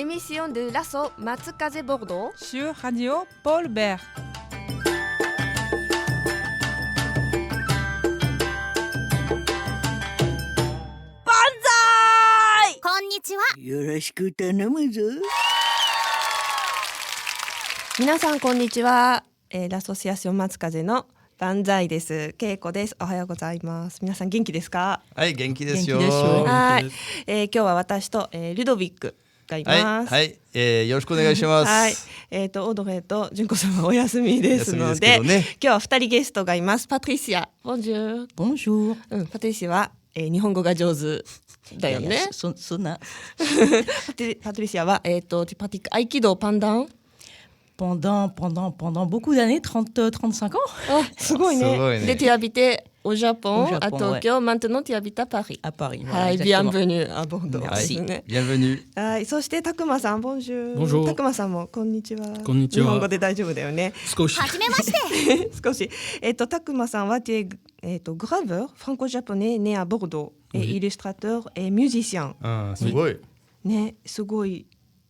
l'émission de l'assaut Matsukaze Bordeaux sur Radio Paul Bert. Banzai! こんにちは。よろしく頼むぞ。皆さんこんにちは、l'association 松風の万歳です。けいこです。おはようございます。皆さん元気ですか？はい、元気ですよ。元気ですよ。はい、今日は私と、ルドビックがいます。はい、よろしくお願いします。はい、オードレーと純子さんはお休みですので、今日は2人ゲストがいます。パトリシア、ボンジュー。ボンジュー。パトリシアは、日本語が上手だよね。いやそんな。パトリシアは、tu pratiques Aikido pendant beaucoup d'années, 35 ans. Oh, すごいね。で、tu habitais au Japon, à Tokyo. Ouais. Maintenant, tu habites à Paris. À Paris. はい、bienvenue à Bordeaux. Merci. Bienvenue. はい、そしてたくまさん、ボンジュー。Bonjour。たくまさんもこんにちは。こんにちは。日本語で大丈夫だよね。少し。はじめまして。少し。たくまさんは、tu es graveur franco-japonais né à Bordeaux, et illustrateur et musicien. すごい。ね、すごい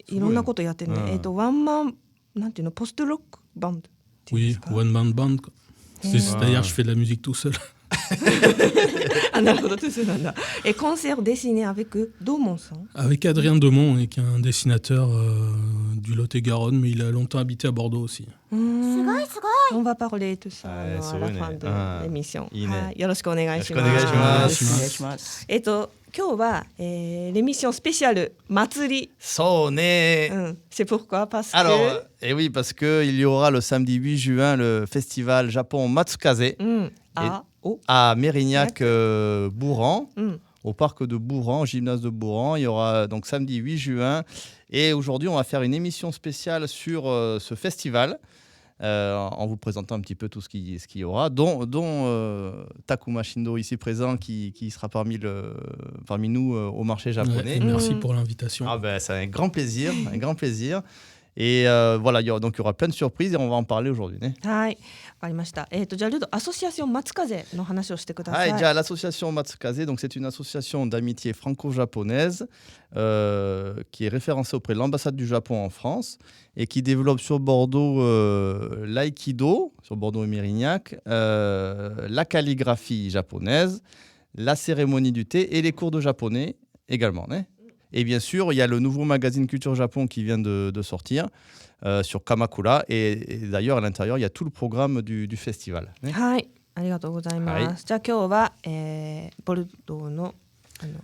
いろんなことやってるね。ワンマンなんていうの、ポストロックバンド。Oui, one man band. C'est-à-dire, je fais de la musique tout seul. あ、なるほど、そうなんだ。concert dessiné avec Domonさん。Avec Adrien Domon, qui est un dessinateur du Lot-et-Garonne, mais il a longtemps habité à Bordeaux aussi. すごいすごい。On va parler tout ça à la fin de l'émission。よろしくお願いします。よろしくお願いしまお願いします。今日は、l'émission spéciale 祭り。そうね。C'est pourquoi parce que Alors, oui, parce que il y aura le samedi 8 juin le festival Japon Matsukaze à Mérignac, Bourran, au parc de Bourran, au gymnase de Bourran. Il y aura donc samedi 8 juin. Et aujourd'hui, on va faire une émission spéciale sur ce festival. En vous présentant un petit peu tout ce qu'il y aura, dont Takuma Shindo ici présent qui sera parmi nous au marché japonais. Ouais, merci pour l'invitation. Ah ben, c'est un grand plaisir, un grand plaisir. Et voilà, donc il y aura plein de surprises et on va en parler aujourd'hui. はい、わかりました。じゃあルド、アソシアション松風の話をしてください。はい、じゃあl'association Matsukaze, donc c'est une association d'amitié franco-japonaise qui est référencée auprès de l'ambassade du Japon en France et qui développe sur Bordeaux l'aïkido, sur Bordeaux et Mérignac, la calligraphie japonaise, la cérémonie du thé et les cours de japonais également. Et bien sûr, il y a le nouveau magazine Culture Japon qui vient de sortir sur Kamakura. Et d'ailleurs, à l'intérieur, il y a tout le programme du festival. はい、ありがとうございます。じゃあ今日は、ボルドーの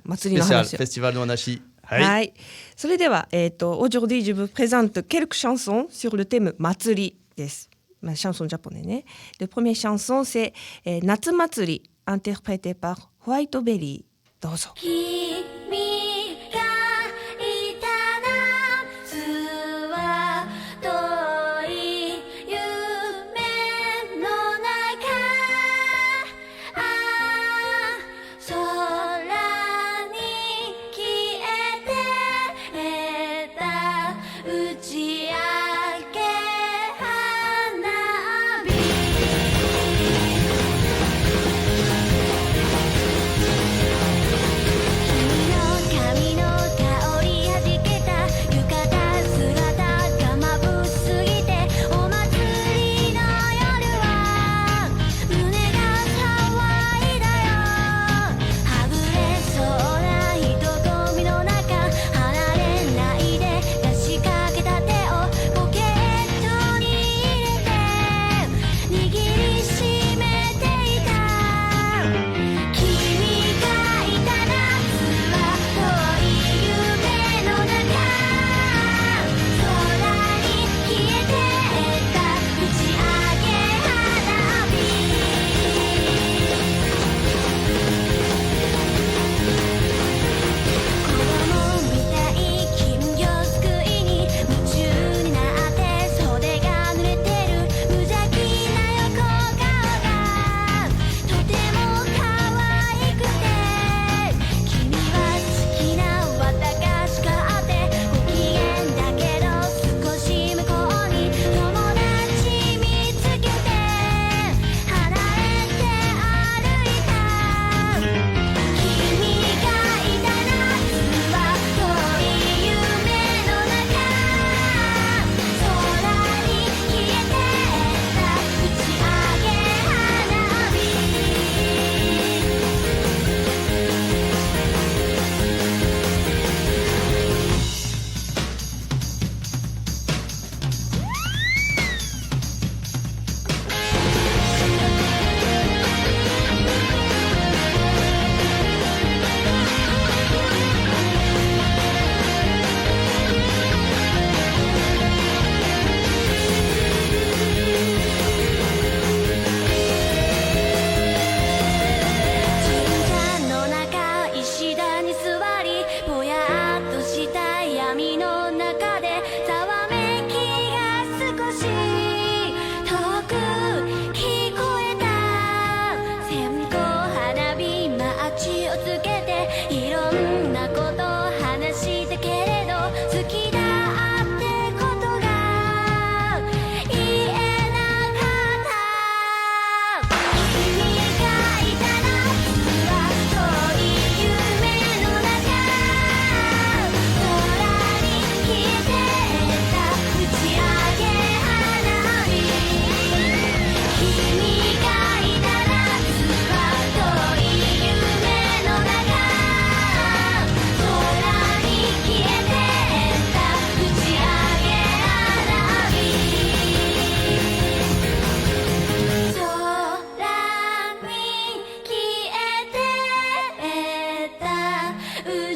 祭りの話を。Festival de Hanashi. はい。それでは、aujourd'hui, je vous présente quelques chansons sur le thème 祭りです。まあ、chanson japonais ね。Le premier chanson, c'est 夏祭り interprété par White Berry。どうぞ。君の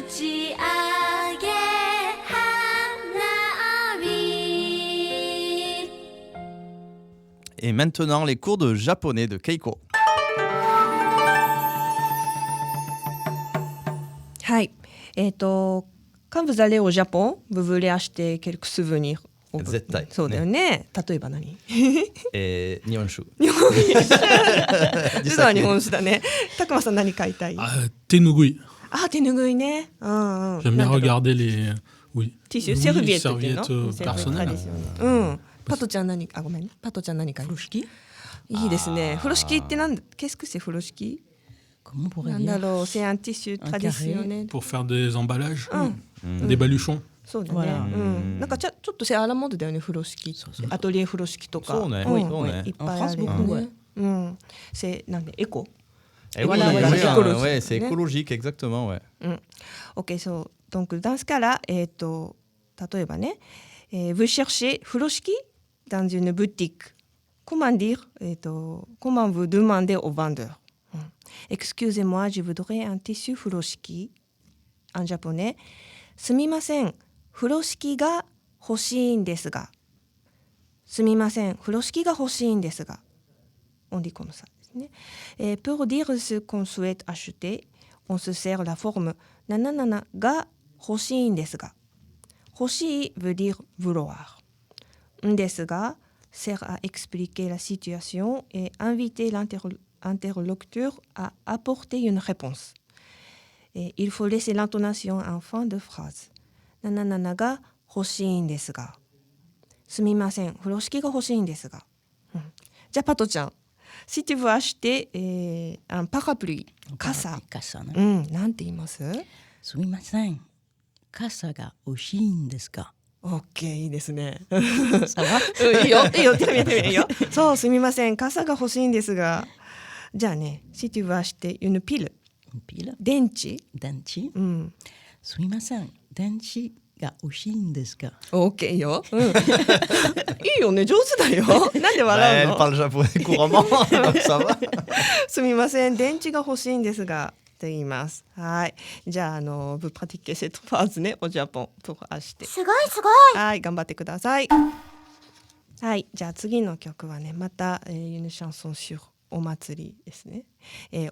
ち上げ花火 Et maintenant, les cours de japonais de Keiko. はい。quand vous allez au Japon, vous voulez acheter quelques souvenirs. 絶対そうだよね。例えば何？日本酒。実は日本酒だね。たくまさん何買いたい？ Tenugui. あ、手拭いね。うんうん。 J'aime bien なんだろう regarder les. Oui. ティッシュ、 Oui, セルビエットっていうの？ serviettes セルビエット personnelles. ですよね。うん。パトちゃん何？あ、ごめんね。パトちゃん何買い？風呂敷いいですね。風呂敷ってなんだ？qu'est-ce que c'est風呂敷？ Comment on pourrait なん dire だろう。c'est un tissu traditionnel. Pour faire des emballages, うん。 des baluchons. そうだね。 Voilà うん。なんかちょっとセアラモードだよね。風呂敷。アトリエ風呂敷とか。そうねんそうねいっぱいあるよ En France, beaucoup, ね ouais.。うん。c'est なんでエコ。 Eh oui, Voilà, oui, voilà, oui, écologique. ouais, c'est écologique, exactement, ouais. OK, so, donc dans ce cas-là, 例えばね、vous cherchez 風呂敷 dans une boutique. Comment dire? Comment vous demandez au vendeur? Excusez-moi, je voudrais un tissu 風呂敷 en japonais. すみません、風呂敷が欲しいんですが。すみません、風呂敷が欲しいんですが。On dit comme ça. Pour dire ce qu'on souhaite acheter, on se sert la forme nanana ga hoshiin desu ga. Hoshi veut dire vouloir. Desu ga sert à expliquer la situation et inviter l'interlocuteur à apporter une réponse. Et il faut laisser l'intonation en fin de phrase. Nanana ga hoshiin desu ga. Sumimasen, furoshiki ga hoshiin desu ga. じゃあパトちゃん。Si tu veux acheter un parapluie, 傘、傘ね。うん、なんて言います？すみません。傘が欲しいんですか？ OK、いいですね。Ça va? いいよ、いいよ、手見てみよ。そう、すみません、傘が欲しいんですが。じゃあね、Si tu veux acheter une pile, Une pile? 電池、電池？うん、すみません。電池が欲しいんですか？ OK よ。うん、いいよね、上手だよ。なんで Ouais, 笑う elle の？ parle japonais couramment, donc ça va. すみません、電池が欲しいんですが。と言います。はい。じゃあvous pratiquez cette phrase ね、au Japon pour acheter。すごいすごいはい、頑張ってください。はい、じゃあ次の曲はね、また、une chanson sur お祭りですね。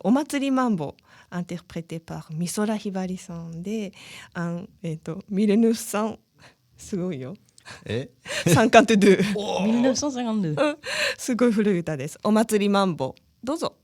お祭りマンボ interprété par 美空ひばりさんで、1900すごいよ。Et 52。 1952。すごい古い歌です。お祭りマンボ。どうぞ。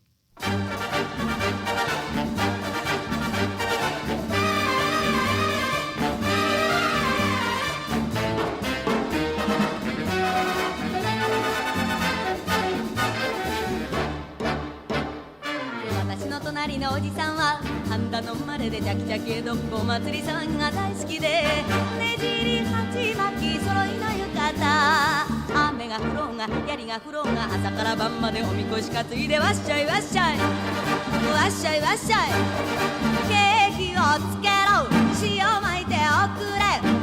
私の隣のおじさんは半田の生まれでジャキジャキ江戸っ子お祭りさんが大好きで、ねじり鉢巻き揃いの浴衣、雨が降ろうが槍が降ろうが朝から晩までおみこし担いでわっしゃいわっしゃいわっしゃいわっしゃい、ケーキをつけろ塩まいておくれ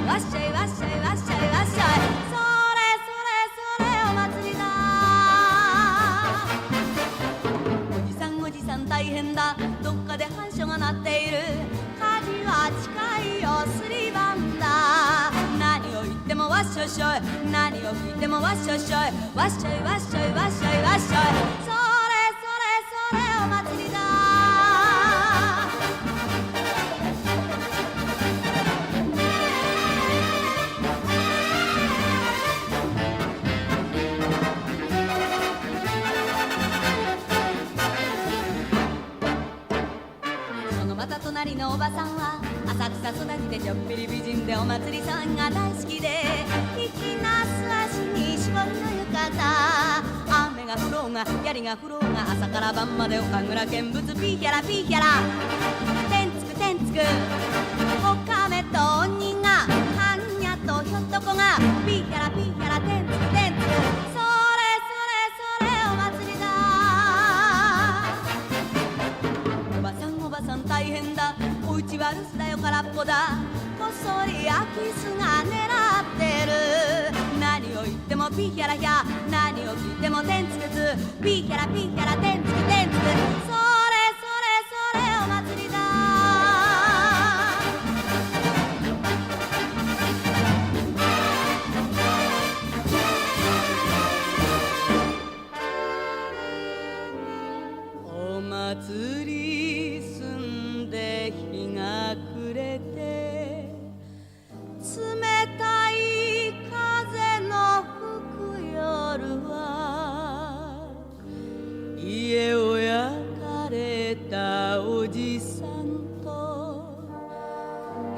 わっしゃいわっしゃいわっしゃいわっしゃい、それそれそれお祭りだ、おじさん大変だ、どっかで繁盛が鳴っている、火事は近いよすりばんだ、何を言ってもわっしょいしょい、何を聞いてもわっしょいしょい、わっしょいわっしょいわっしょいわっしょい、それそれそれお祭りだ、そのまた隣のおばさんは浅草育ちでちょっぴり美人でお祭りさんが大好きで、引きなす足に絞りの浴衣、雨が降ろうが槍が降ろうが朝から晩まで岡倉見物ピーヒャラピーヒャラ、てんつくてんつくおかめと鬼がはんにゃとひょっとこがピーヒャラピーヒャラてんつくてんつく、それそれそれお祭りだ、おばさん大変だ、おうちは留守だよ空っぽだ、こっそり空き巣が狙ってる、何を言ってもピーヒャラヒャ、何を聞いてもてんつくつ、ピーヒャラピーヒャラてんつくてんつく、それそれそれお祭りだ、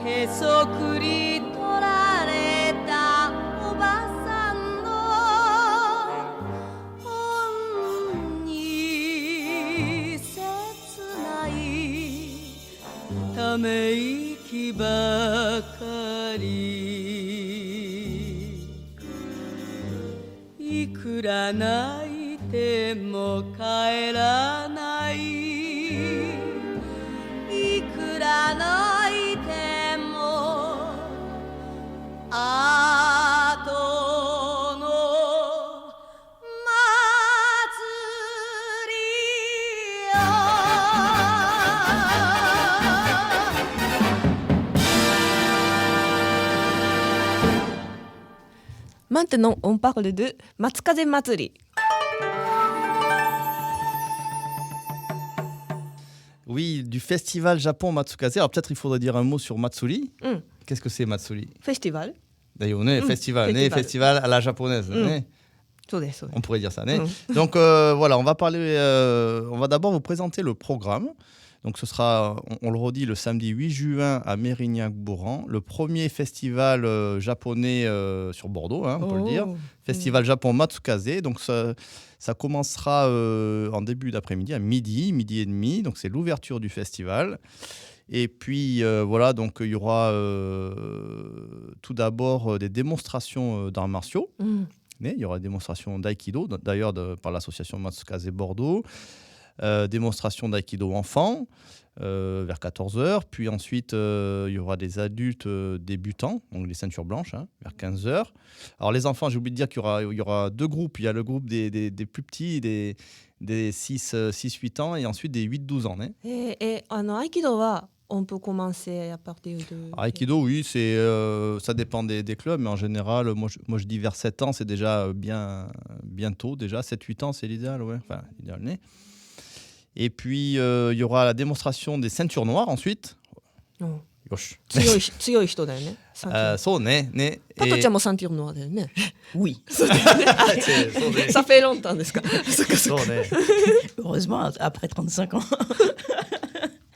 へそくり取られたおばさんの本に切ないため息ばかりいくら泣いても帰らないいくら泣いても後の祭りよ Maintenant, on parle de Matsukaze Matsuri. Oui, du festival Japon Matsukaze. Alors peut-être il faudrait dire un mot sur Matsuri. Mm. Qu'est-ce que c'est Matsuri? Festival. D'ailleurs, on est festival, festival à la japonaise. On pourrait dire ça. Donc voilà, on va d'abord vous présenter le programme. Donc ce sera, on le redit, le samedi 8 juin à Mérignac-Bourran, le premier festival japonais sur Bordeaux, hein, on peut le dire. Festival Japon Matsukaze. Donc ça commencera en début d'après-midi, à midi et demi. Donc c'est l'ouverture du festival. Et puis voilà, donc il y aura tout d'abord des démonstrations d'arts martiaux. Il y aura des démonstrations d'aïkido, d'ailleurs par l'association Matsukaze Bordeaux. Démonstration d'aïkido enfant vers 14h. Puis ensuite, il y aura des adultes débutants, donc les ceintures blanches, hein, vers 15h. Alors les enfants, j'ai oublié de dire qu'il y aura deux groupes. Il y a le groupe des plus petits, des 6-8 ans, et ensuite des 8-12 ans. Et en Aikido, on peut commencer à partir de... Aikido, oui, ça dépend des clubs, mais en général, moi je dis vers 7 ans, c'est déjà bientôt. Déjà, 7-8 ans, c'est l'idéal, ouais. Enfin, l'idéal, Et puis, il y aura la démonstration des ceintures noires ensuite. Yosh. 強い人だよね。そうね。パトちゃんもサンティオノアだよね。 Oui. Ça fait longtemps ですか。そうね。 Heureusement, après 35 ans.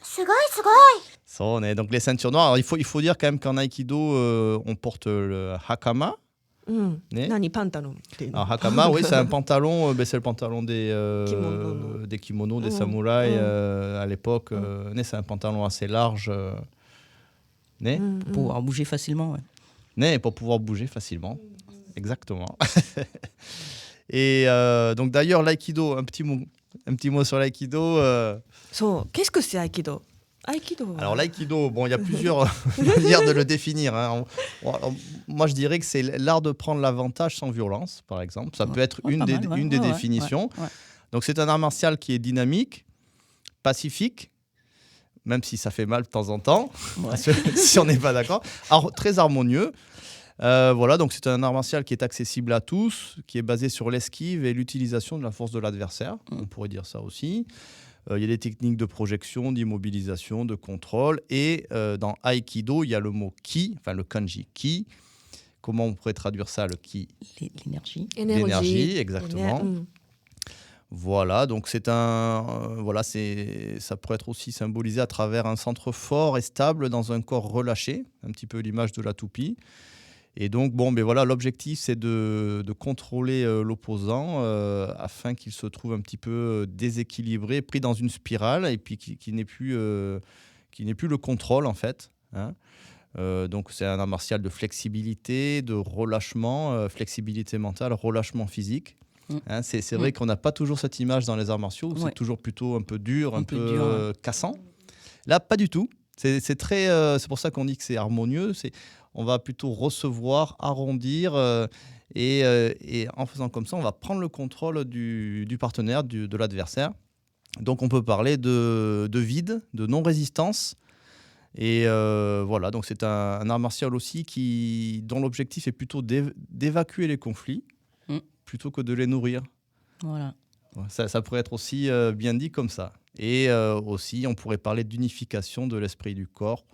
すごいすごい。 そうね. Donc les ceintures noires, alors, il faut dire quand même qu'en Aikido, on porte le hakama. 何パンタロンっていうの。 Alors hakama, oui, c'est un pantalon, c'est le pantalon des kimonos, des samouraïs à l'époque. C'est un pantalon assez large. Pour pouvoir bouger facilement. Ouais. Pour pouvoir bouger facilement. Exactement. Et donc d'ailleurs, l'aïkido, un petit mot sur l'aïkido. Qu'est-ce que c'est Aikido? Alors l'aïkido, bon, il y a plusieurs manières de le définir. Hein. Moi, je dirais que c'est l'art de prendre l'avantage sans violence, par exemple. Ça peut être une des définitions. Ouais. Donc c'est un art martial qui est dynamique, pacifique, même si ça fait mal de temps en temps, si on n'est pas d'accord. Alors, très harmonieux. Voilà, donc c'est un art martial qui est accessible à tous, qui est basé sur l'esquive et l'utilisation de la force de l'adversaire. On pourrait dire ça aussi. Il y a des techniques de projection, d'immobilisation, de contrôle. Et dans Aikido, il y a le mot ki, enfin le kanji ki. Comment on pourrait traduire ça, le ki? L'énergie. L'énergie, exactement. Voilà, donc ça pourrait être aussi symbolisé à travers un centre fort et stable dans un corps relâché, un petit peu l'image de la toupie. Et donc, l'objectif, c'est de contrôler l'opposant afin qu'il se trouve un petit peu déséquilibré, pris dans une spirale, et puis qu'il n'ait plus le contrôle, en fait. Hein. Donc, c'est un art martial de flexibilité, de relâchement, flexibilité mentale, relâchement physique. Hein, c'est vrai qu'on n'a pas toujours cette image dans les arts martiaux, c'est toujours plutôt un peu dur, un peu cassant. Là, pas du tout. C'est pour ça qu'on dit que c'est harmonieux. On va plutôt recevoir, arrondir, et en faisant comme ça, on va prendre le contrôle du partenaire, de l'adversaire. Donc on peut parler de vide, de non-résistance. Et voilà, donc c'est un art martial aussi dont l'objectif est plutôt d'évacuer les conflits plutôt que de les nourrir. Voilà. Ça pourrait être aussi bien dit comme ça. Et aussi, on pourrait parler d'unification de l'esprit et du corps.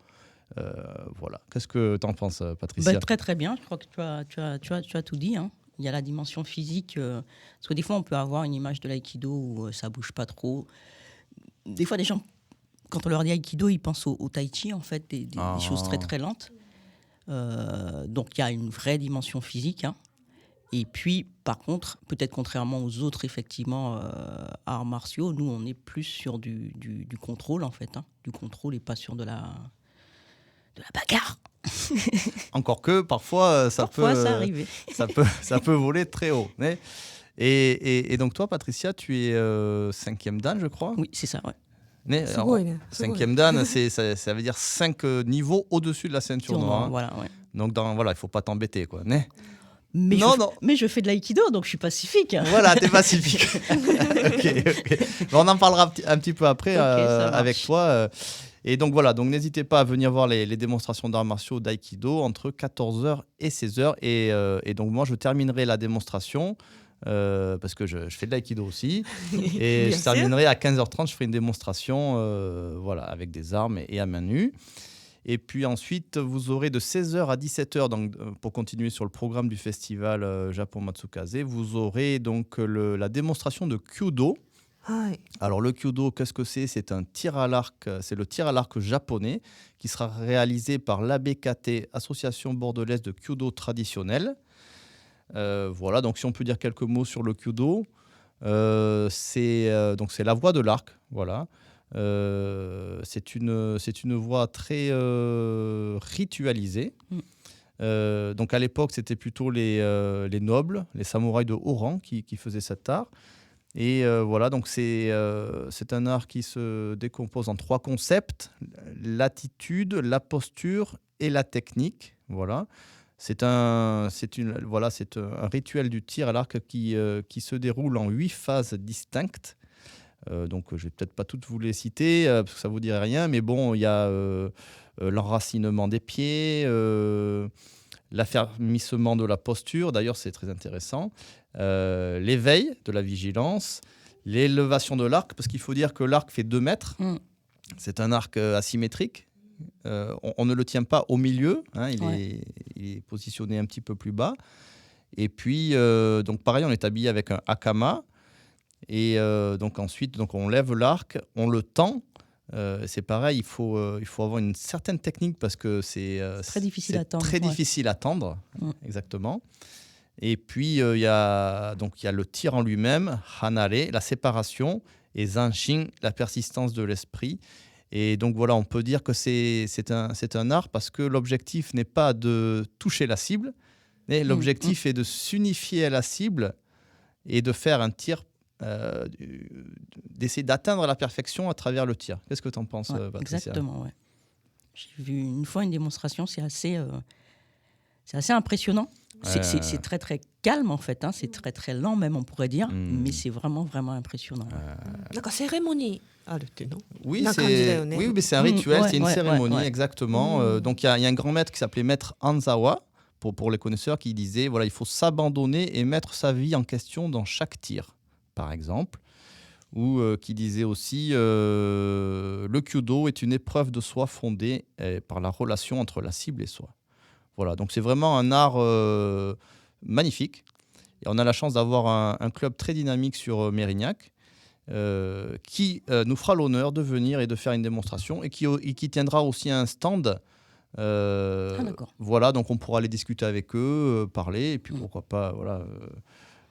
Voilà. Qu'est-ce que tu en penses, Patricia? Très très bien, je crois que tu as tout dit. Hein. Il y a la dimension physique, parce que des fois on peut avoir une image de l'aïkido où ça bouge pas trop. Des fois des gens quand on leur dit Aikido, ils pensent au tai chi, en fait, des choses très très lentes. Donc il y a une vraie dimension physique. Hein. Et puis, par contre, peut-être contrairement aux autres, effectivement, arts martiaux, nous, on est plus sur du contrôle, en fait. Hein. Du contrôle et pas sur de la bagarre. Encore que, parfois, ça arrive. ça peut voler très haut. Mais... Et donc toi, Patricia, tu es 5e dan, je crois. Oui, c'est ça, ouais. Mais, alors, 5e dan, ça veut dire 5 niveaux au-dessus de la ceinture noire. Hein. Voilà, ouais. Donc voilà, il faut pas t'embêter, quoi. Mais je fais de l'aïkido, donc je suis pacifique. Voilà, t'es pacifique. Ok. On en parlera un petit peu après avec toi. Et donc voilà, donc n'hésitez pas à venir voir les démonstrations d'arts martiaux d'aïkido entre 14h et 16h. Et donc moi, je terminerai la démonstration parce que je fais de l'aïkido aussi. Et je terminerai à 15h30, je ferai une démonstration voilà, avec des armes et à main nue. Et puis ensuite, vous aurez de 16h à 17h, donc, pour continuer sur le programme du festival Japon Matsukaze, vous aurez donc la démonstration de Kyudo. Alors le Kyudo, qu'est-ce que c'est ? C'est un tir à l'arc, c'est le tir à l'arc japonais qui sera réalisé par l'ABKT, Association bordelaise de Kyudo traditionnel. Voilà, donc si on peut dire quelques mots sur le Kyudo, c'est la voie de l'arc, voilà. C'est une voie très ritualisée. Donc à l'époque, c'était plutôt les nobles, les samouraïs de haut rang qui faisaient cet art. Et voilà, donc c'est un art qui se décompose en 3 concepts: l'attitude, la posture et la technique. Voilà. C'est un rituel du tir à l'arc qui se déroule en 8 phases distinctes. Donc je ne vais peut-être pas toutes vous les citer parce que ça ne vous dirait rien, mais bon, il y a l'enracinement des pieds, l'affermissement de la posture, d'ailleurs c'est très intéressant, l'éveil de la vigilance, l'élévation de l'arc, parce qu'il faut dire que l'arc fait 2 mètres, c'est un arc asymétrique, on ne le tient pas au milieu, hein, il est positionné un petit peu plus bas, et puis donc pareil, on est habillé avec un hakama. Et donc ensuite, on lève l'arc, on le tend. C'est pareil, il faut avoir une certaine technique parce que c'est très difficile à tendre. Très difficile à tendre, exactement. Et puis il y a le tir en lui-même, hanare, la séparation, et zanshin, la persistance de l'esprit. Et donc voilà, on peut dire que c'est un art parce que l'objectif n'est pas de toucher la cible, mais l'objectif est de s'unifier à la cible et de faire un tir. D'essayer d'atteindre la perfection à travers le tir. Qu'est-ce que tu en penses, Patricia ? Exactement, ouais. J'ai vu une fois une démonstration, c'est assez impressionnant. C'est très très calme en fait, hein. C'est très très lent même, on pourrait dire, mais c'est vraiment vraiment impressionnant. cérémonie. Oui, mais c'est un rituel, c'est une cérémonie, exactement. Donc il y a un grand maître qui s'appelait Maître Hanzawa, pour les connaisseurs, qui disait voilà, il faut s'abandonner et mettre sa vie en question dans chaque tir, par exemple, ou qui disait aussi le Kyudo est une épreuve de soi fondée par la relation entre la cible et soi. Voilà, donc c'est vraiment un art magnifique. Et on a la chance d'avoir un club très dynamique sur Mérignac qui nous fera l'honneur de venir et de faire une démonstration et qui tiendra aussi un stand. Voilà, donc on pourra aller discuter avec eux, parler, et puis pourquoi pas,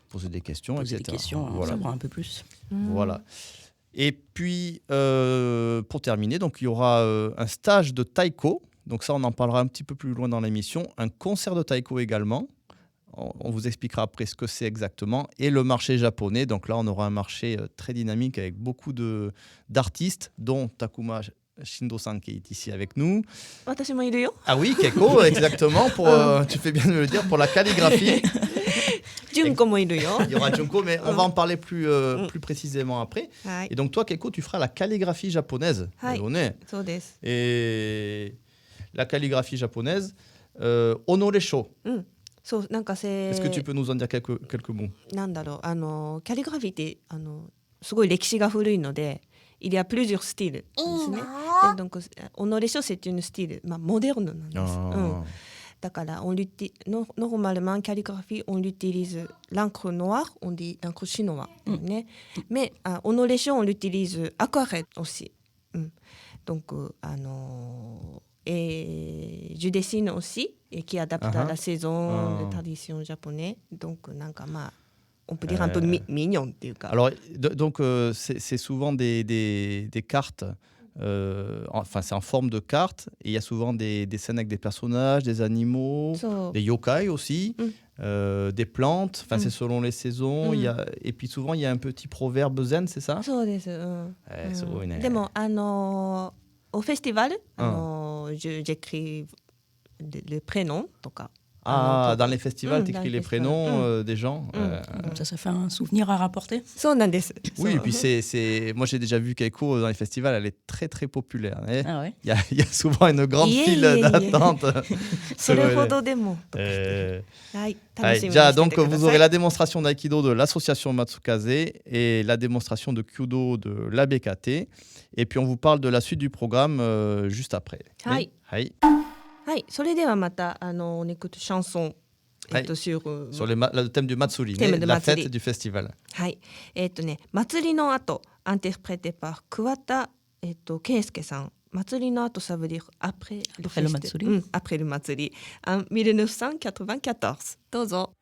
poser des questions, etc. Poser des questions, voilà. savoir un peu plus. Voilà. Et puis, pour terminer, donc, il y aura un stage de taiko. Donc ça, on en parlera un petit peu plus loin dans l'émission. Un concert de taiko également. On vous expliquera après ce que c'est exactement. Et le marché japonais. Donc là, on aura un marché très dynamique avec beaucoup d'artistes, dont Takuma Shindo-san qui est ici avec nous. Ah oui, Keiko, exactement. Tu fais bien de me le dire, pour la calligraphie. Junko il y aura Junko, mais on va en parler plus précisément après. Et donc toi, Keiko, tu feras la calligraphie japonaise. Et la calligraphie japonaise, Honoresho. Est-ce que tu peux nous en dire quelques mots? カリグラフィーってすごい歴史が古いので、il y a plusieurs styles ですね。で、donc Honoresho c'est une style moderne なんです。だからnormalement calligraphie on utilise l'encre noire, on dit l'encre chinoise, mais Honoresho on utilise aquarelle aussi. Donc, et je dessine aussi, et qui adapte à la saison de tradition japonaise. Donc, on peut dire un peu mignon. Alors, donc, c'est souvent des cartes. Enfin, c'est en forme de cartes. Et il y a souvent des scènes avec des personnages, des animaux, des yokai aussi, des plantes. Enfin, c'est selon les saisons. Et puis souvent, il y a un petit proverbe zen, c'est ça? そうです。すごいね。でもau festival, j'écris le prénom とか。 Ah, dans les festivals, tu écris les prénoms des gens. Ça fait un souvenir à rapporter. そうなんです。 Oui, et puis moi j'ai déjà vu Keiko dans les festivals, elle est très très populaire. Ah ouais. Il y a souvent une grande file d'attente. それほどでも。はい、楽しみにしててください。じゃあdonc vous aurez la démonstration d'aïkido de l'association Matsukaze et la démonstration de kyudo de l'ABKT. Et puis on vous parle de la suite du programme juste après. はい。 はい、それではまたon écoute chanson sur le thème du Matsuri, la fête du festival. はい、祭りの後 interprété par 桑田圭介さん。祭りの後ça veut dire après le Matsuri. Après le Matsuri en 1994. どうぞ。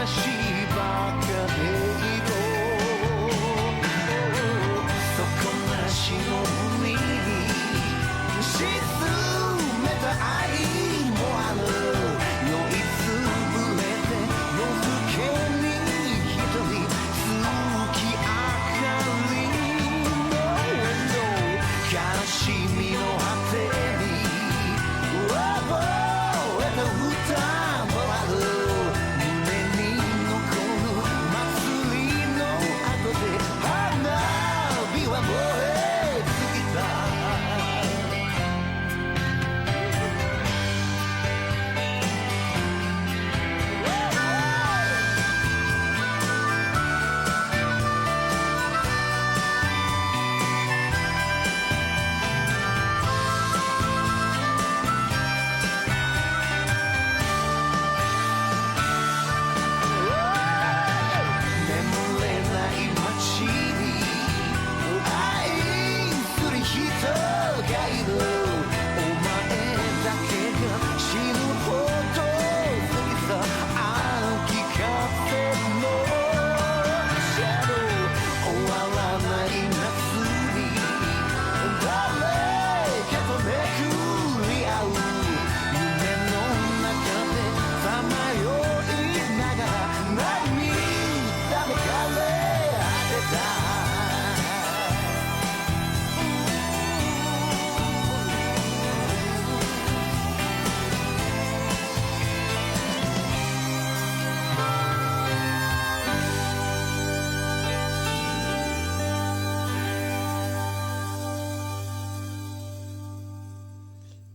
しいばかで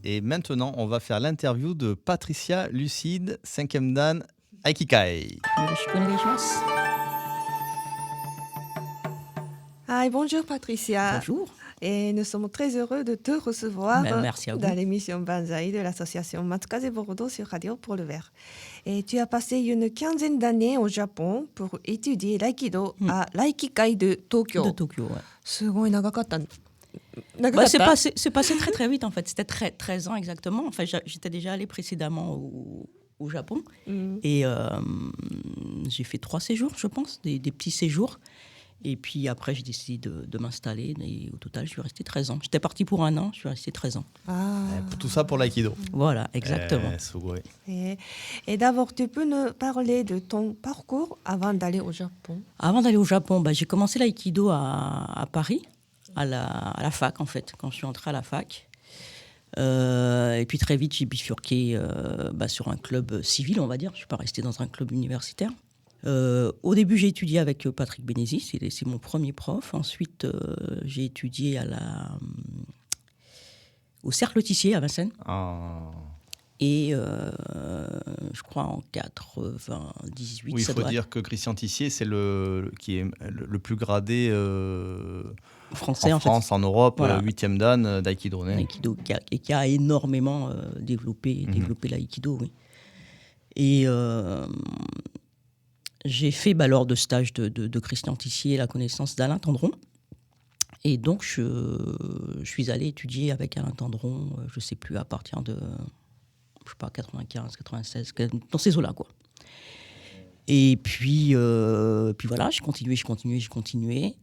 Et maintenant, on va faire l'interview de Patricia Lucide, 5e dan Aikikai. Hi, bonjour Patricia. Bonjour. Et nous sommes très heureux de te recevoir Merci à vous. dans l'émission Banzai de l'association Matsukaze Bordeaux sur Radio Pôle le Vert. Et tu as passé une quinzaine d'années au Japon pour étudier l'aïkido à l'Aikikai de Tokyo. De Tokyo, ouais. すごい長かった。 Bah, c'est passé très très vite en fait. C'était 13 ans exactement. Enfin, j'étais déjà allée précédemment au Japon. Et j'ai fait 3 séjours, je pense, des petits séjours. Et puis après, j'ai décidé de m'installer. Et au total, je suis restée 13 ans. J'étais partie pour 1 an, je suis restée 13 ans. Tout ça pour l'aïkido. Voilà, exactement. Et d'abord, tu peux nous parler de ton parcours avant d'aller au Japon? Avant d'aller au Japon, bah, j'ai commencé l'aïkido à Paris, à la fac en fait, quand je suis entrée à la fac. Et puis très vite, j'ai bifurqué sur un club civil, on va dire. Je ne suis pas restée dans un club universitaire. Au début, j'ai étudié avec Patrick Bénézy, c'est mon premier prof. Ensuite, j'ai étudié au Cercle Tissier à Vincennes. Et je crois en 98. Oui, il faut dire que Christian Tissier, c'est qui est le plus gradé français, en France, en Europe, voilà. 8e dan d'aïkido. L'aïkido, qui a énormément développé l'aïkido, oui. Et j'ai fait lors de stage de Christian Tissier la connaissance d'Alain Tendron. Et donc, je suis allée étudier avec Alain Tendron, je ne sais plus, à partir de, 95, 96, dans ces eaux-là, quoi. Et puis voilà, j'ai continué.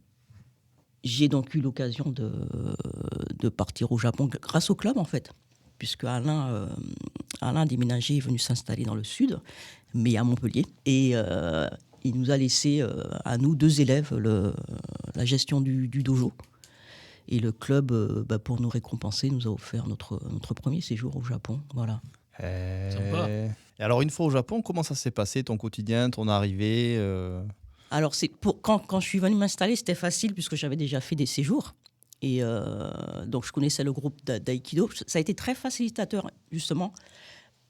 J'ai donc eu l'occasion de partir au Japon grâce au club, en fait, puisque Alain a déménagé, est venu s'installer dans le sud, mais à Montpellier. Et il nous a laissé, à nous, 2 élèves, la gestion du dojo. Et le club, pour nous récompenser, nous a offert notre premier séjour au Japon. Voilà. Sympa. Et alors, une fois au Japon, comment ça s'est passé, ton quotidien, ton arrivée Alors, quand je suis venue m'installer, c'était facile puisque j'avais déjà fait des séjours. Et donc, je connaissais le groupe d'Aïkido. Ça a été très facilitateur, justement,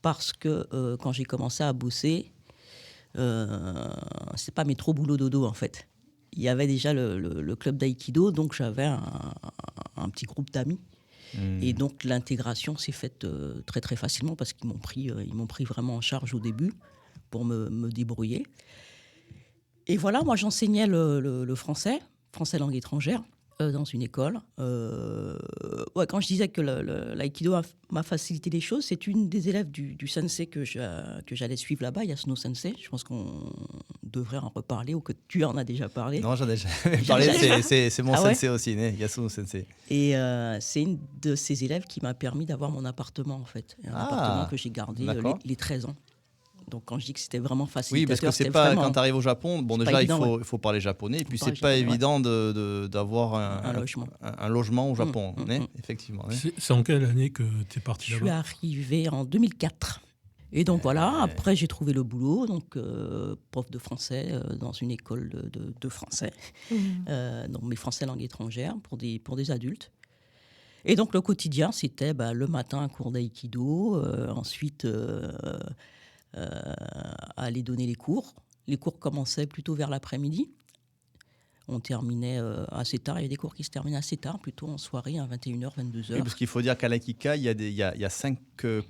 parce que quand j'ai commencé à bosser, c'est pas métro, boulot, dodo, en fait. Il y avait déjà le club d'Aïkido, donc j'avais un petit groupe d'amis. Et donc, l'intégration s'est faite très, très facilement parce qu'ils m'ont pris vraiment en charge au début pour me débrouiller. Et voilà, moi, j'enseignais le français langue étrangère, dans une école. Quand je disais que l'aïkido m'a facilité les choses, c'est une des élèves du sensei que j'allais suivre là-bas, Yasuno Sensei. Je pense qu'on devrait en reparler ou que tu en as déjà parlé. Non, j'en ai jamais parlé, c'est mon sensei aussi, Yasuno Sensei. Et c'est une de ces élèves qui m'a permis d'avoir mon appartement, en fait. Un appartement que j'ai gardé les 13 ans. Donc, quand je dis que c'était vraiment facilitateur, oui, parce que c'est pas vraiment, quand tu arrives au Japon, déjà il faut parler japonais, et puis c'est pas évident d'avoir un logement au Japon, effectivement. C'est en quelle année que tu es parti là-bas? Je suis arrivé en 2004. Et donc voilà, après j'ai trouvé le boulot, donc prof de français dans une école de français, donc mes français langue étrangère pour des adultes. Et donc le quotidien, c'était le matin un cours d'aïkido, ensuite aller donner les cours. Les cours commençaient plutôt vers l'après-midi. On terminait assez tard. Il y a des cours qui se terminaient assez tard, plutôt en soirée, à 21h, 22h. Oui, parce qu'il faut dire qu'à l'Aikikai, il y a 5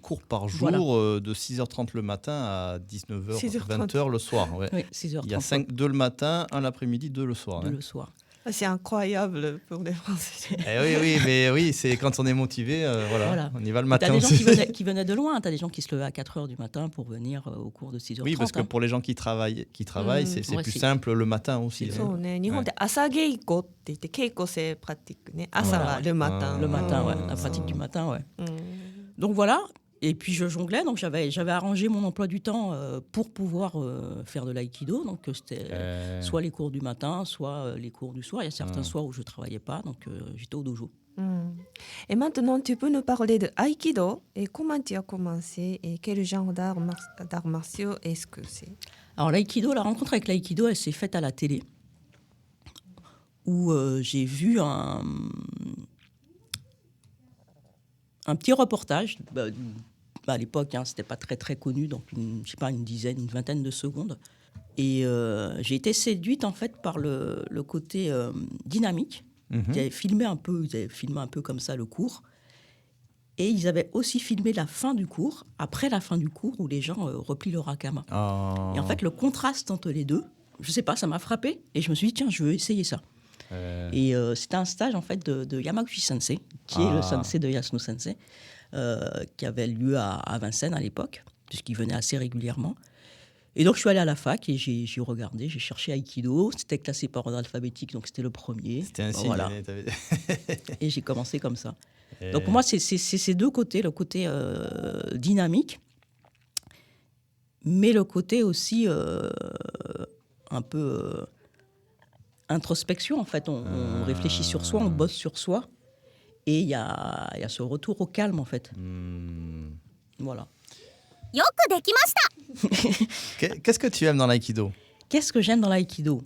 cours par jour, de 6h30 le matin à 19h, 20h le soir. Ouais. Oui, 6h30. Il y a 2 le matin, 1 l'après-midi, 2 le soir. 2 le soir. C'est incroyable pour les Français. Oui, c'est quand on est motivé, voilà. On y va le matin. Tu as des gens qui venaient de loin, tu as des gens qui se levaient à 4h du matin pour venir au cours de 6h30. Oui, parce que pour les gens qui travaillent, c'est plus simple le matin aussi. そうね、日本って朝稽古って言って稽古c'est pratiqueね。朝はle matin. Le matin, la pratique du matin, ouais. Donc voilà. Et puis je jonglais, donc j'avais arrangé mon emploi du temps pour pouvoir faire de l'aïkido. Donc c'était soit les cours du matin, soit les cours du soir. Il y a certains soirs où je ne travaillais pas, donc j'étais au dojo. Et maintenant, tu peux nous parler de Aïkido et comment tu as commencé et quel genre d'arts martiaux est-ce que c'est? Alors l'aïkido, la rencontre avec l'aïkido, elle s'est faite à la télé, où j'ai vu un petit reportage. À l'époque, c'était pas très très connu, donc une vingtaine de secondes. Et j'ai été séduite en fait par le côté dynamique. Ils avaient filmé un peu comme ça le cours. Et ils avaient aussi filmé la fin du cours, après la fin du cours, où les gens replient leur hakama. Oh. Et en fait, le contraste entre les deux, je sais pas, ça m'a frappé. Et je me suis dit, tiens, je veux essayer ça. Et c'était un stage en fait de Yamaguchi Sensei, qui est le sensei de Yasuno Sensei, qui avait lieu à Vincennes à l'époque, puisqu'il venait assez régulièrement. Et donc, je suis allée à la fac et j'ai regardé, j'ai cherché Aikido. C'était classé par ordre alphabétique, donc c'était le premier. C'était un signe. Voilà. Et j'ai commencé comme ça. Donc, pour moi, c'est ces deux côtés, le côté dynamique, mais le côté aussi un peu introspection, en fait. On réfléchit sur soi, on bosse sur soi. Et il y a ce retour au calme, en fait. Voilà. よくできました Qu'est-ce que tu aimes dans l'aïkido? Qu'est-ce que j'aime dans l'aïkido?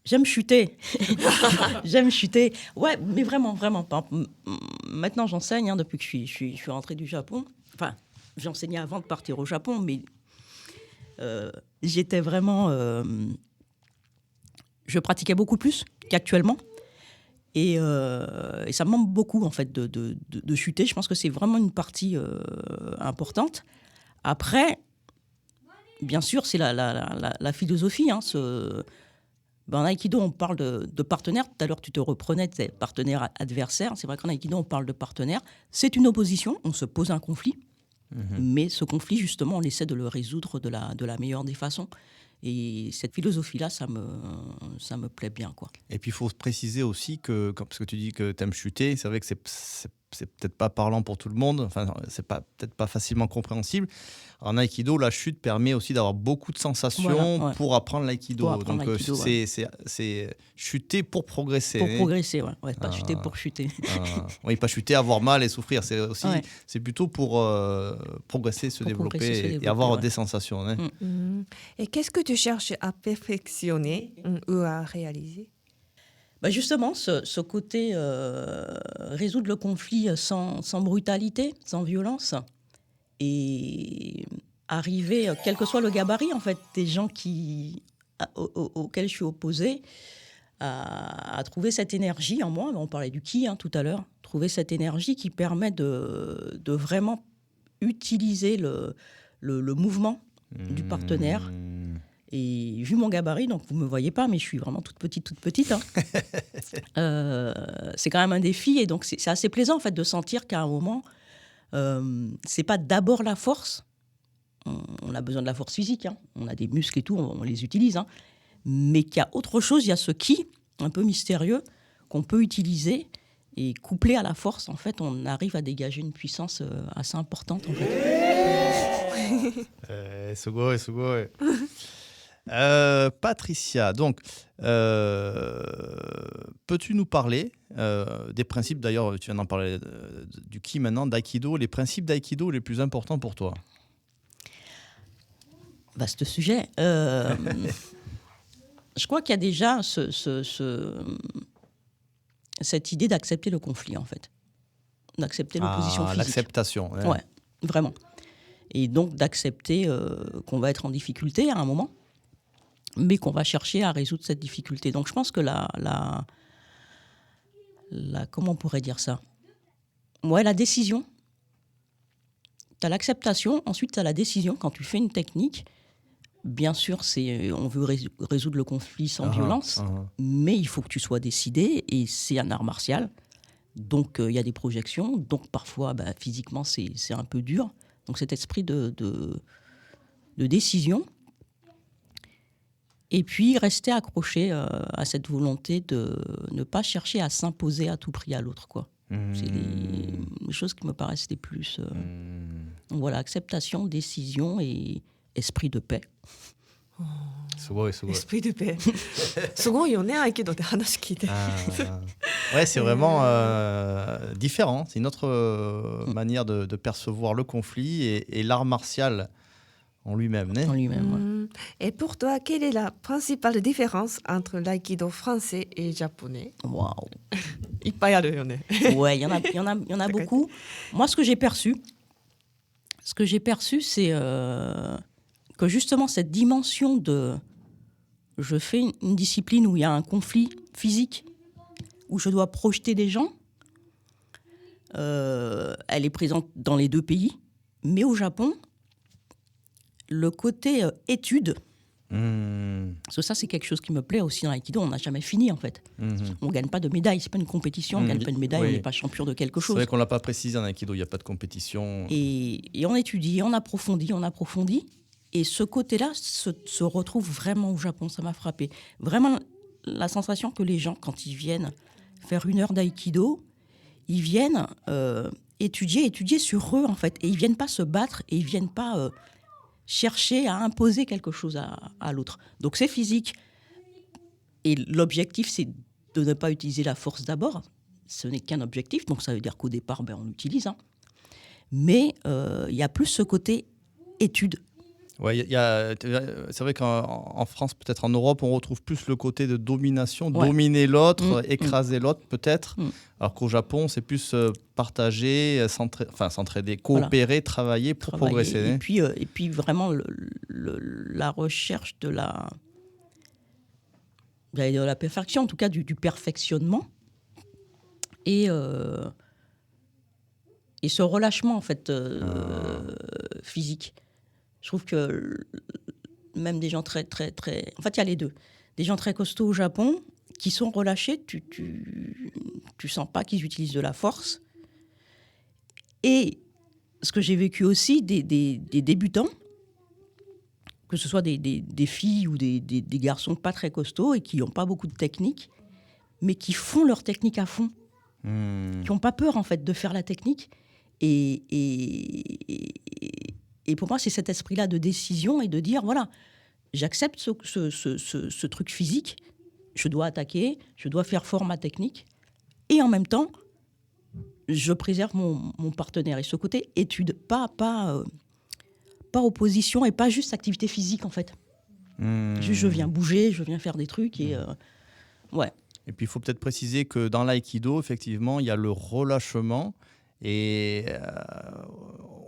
J'aime chuter. J'aime chuter. Ouais, mais vraiment, vraiment. Maintenant, j'enseigne depuis que je suis rentrée du Japon. Enfin, j'enseignais avant de partir au Japon, mais j'étais vraiment... je pratiquais beaucoup plus qu'actuellement. Et ça me manque beaucoup, en fait, de chuter. Je pense que c'est vraiment une partie importante. Après, bien sûr, c'est la philosophie. En aïkido, on parle de partenaire. Tout à l'heure, tu te reprenais tes partenaires adversaires. C'est vrai qu'en aïkido, on parle de partenaire. C'est une opposition, on se pose un conflit. Mais ce conflit, justement, on essaie de le résoudre de la meilleure des façons. Et cette philosophie-là, ça me plaît bien, quoi. Et puis, il faut préciser aussi que, parce que tu dis que tu aimes chuter, c'est vrai que c'est peut-être pas parlant pour tout le monde, enfin, c'est peut-être pas facilement compréhensible. En aïkido, la chute permet aussi d'avoir beaucoup de sensations pour apprendre l'aïkido. Donc, c'est chuter pour progresser. Pour progresser, ouais. Pas chuter pour chuter. Oui, pas chuter, avoir mal et souffrir. C'est aussi, c'est plutôt pour progresser, se développer et avoir des sensations. Et qu'est-ce que tu cherches à perfectionner ou à réaliser? Justement, ce côté résoudre le conflit sans brutalité, sans violence, et arriver, quel que soit le gabarit, en fait, des gens auxquels je suis opposée, à trouver cette énergie en moi. On parlait du ki tout à l'heure. Trouver cette énergie qui permet de vraiment utiliser le mouvement du partenaire. Et vu mon gabarit, donc vous ne me voyez pas, mais je suis vraiment toute petite. C'est quand même un défi. Et donc, c'est assez plaisant, en fait, de sentir qu'à un moment, c'est pas d'abord la force. On a besoin de la force physique. On a des muscles et tout, on les utilise. Mais qu'il y a autre chose, il y a ce ki, un peu mystérieux, qu'on peut utiliser. Et couplé à la force, en fait, on arrive à dégager une puissance assez importante, en fait. Sugoi. Patricia, donc, peux-tu nous parler des principes, d'ailleurs, tu viens d'en parler du ki maintenant, d'aïkido, les principes d'aïkido les plus importants pour toi? Vaste sujet. Je crois qu'il y a déjà cette idée d'accepter le conflit, en fait. D'accepter l'opposition physique. L'acceptation. Ouais, vraiment. Et donc d'accepter qu'on va être en difficulté à un moment, mais qu'on va chercher à résoudre cette difficulté. Donc je pense que comment on pourrait dire ça? Ouais, la décision. Tu as l'acceptation, ensuite tu as la décision. Quand tu fais une technique, bien sûr, on veut résoudre le conflit sans violence, mais il faut que tu sois décidé, et c'est un art martial. Donc il y a des projections, donc parfois physiquement c'est un peu dur. Donc cet esprit de décision. Et puis rester accroché à cette volonté de ne pas chercher à s'imposer à tout prix à l'autre, quoi. C'est les choses qui me paraissent les plus... Donc voilà, acceptation, décision et esprit de paix. すごい。 Esprit de paix. すごいよね、aikidoって話聞いて。 Ouais, c'est vraiment différent. C'est une autre manière de percevoir le conflit et l'art martial en lui-même. En lui-même, ouais. Et pour toi, quelle est la principale différence entre l'aïkido français et japonais? Waouh. いっぱいあるよね。Ouais, il y en a beaucoup. Moi, ce que j'ai perçu, c'est que justement cette dimension de je fais une discipline où il y a un conflit physique, où je dois projeter des gens, elle est présente dans les deux pays, mais au Japon, le côté étude, parce que ça c'est quelque chose qui me plaît aussi dans l'aïkido, on n'a jamais fini en fait. On ne gagne pas de médaille, c'est pas une compétition, on ne gagne pas de médaille, Oui. on n'est pas champion de quelque C'est chose. vrai qu'on ne l'a pas précisé en Aikido, il n'y a pas de compétition. Et on étudie, on approfondit. Et ce côté-là se retrouve vraiment au Japon, ça m'a frappé. Vraiment la sensation que les gens, quand ils viennent faire 1 heure d'aïkido, ils viennent étudier sur eux en fait. Et ils ne viennent pas se battre et ils ne viennent pas chercher à imposer quelque chose à l'autre. Donc c'est physique. Et l'objectif, c'est de ne pas utiliser la force d'abord. Ce n'est qu'un objectif, donc ça veut dire qu'au départ, on l'utilise. Hein. Mais il y a plus ce côté étude. Ouais, c'est vrai qu'en France, peut-être en Europe, on retrouve plus le côté de domination, dominer l'autre, écraser l'autre peut-être, alors qu'au Japon, c'est plus partager, s'entraider, coopérer, travailler pour progresser. Et puis vraiment la recherche de la perfection, en tout cas du perfectionnement, et ce relâchement en fait physique. Je trouve que même des gens très, très, très... En fait, il y a les deux. Des gens très costauds au Japon qui sont relâchés, tu sens pas qu'ils utilisent de la force. Et ce que j'ai vécu aussi, des débutants, que ce soit des filles ou des garçons pas très costauds et qui n'ont pas beaucoup de technique, mais qui font leur technique à fond. Qui n'ont pas peur, en fait, de faire la technique. Et pour moi, c'est cet esprit-là de décision et de dire, voilà, j'accepte ce truc physique, je dois attaquer, je dois faire fort ma technique, et en même temps, je préserve mon partenaire. Et ce côté étude, pas opposition et pas juste activité physique, en fait. Juste, je viens bouger, je viens faire des trucs, et ouais. Et puis, il faut peut-être préciser que dans l'aïkido, effectivement, il y a le relâchement. Et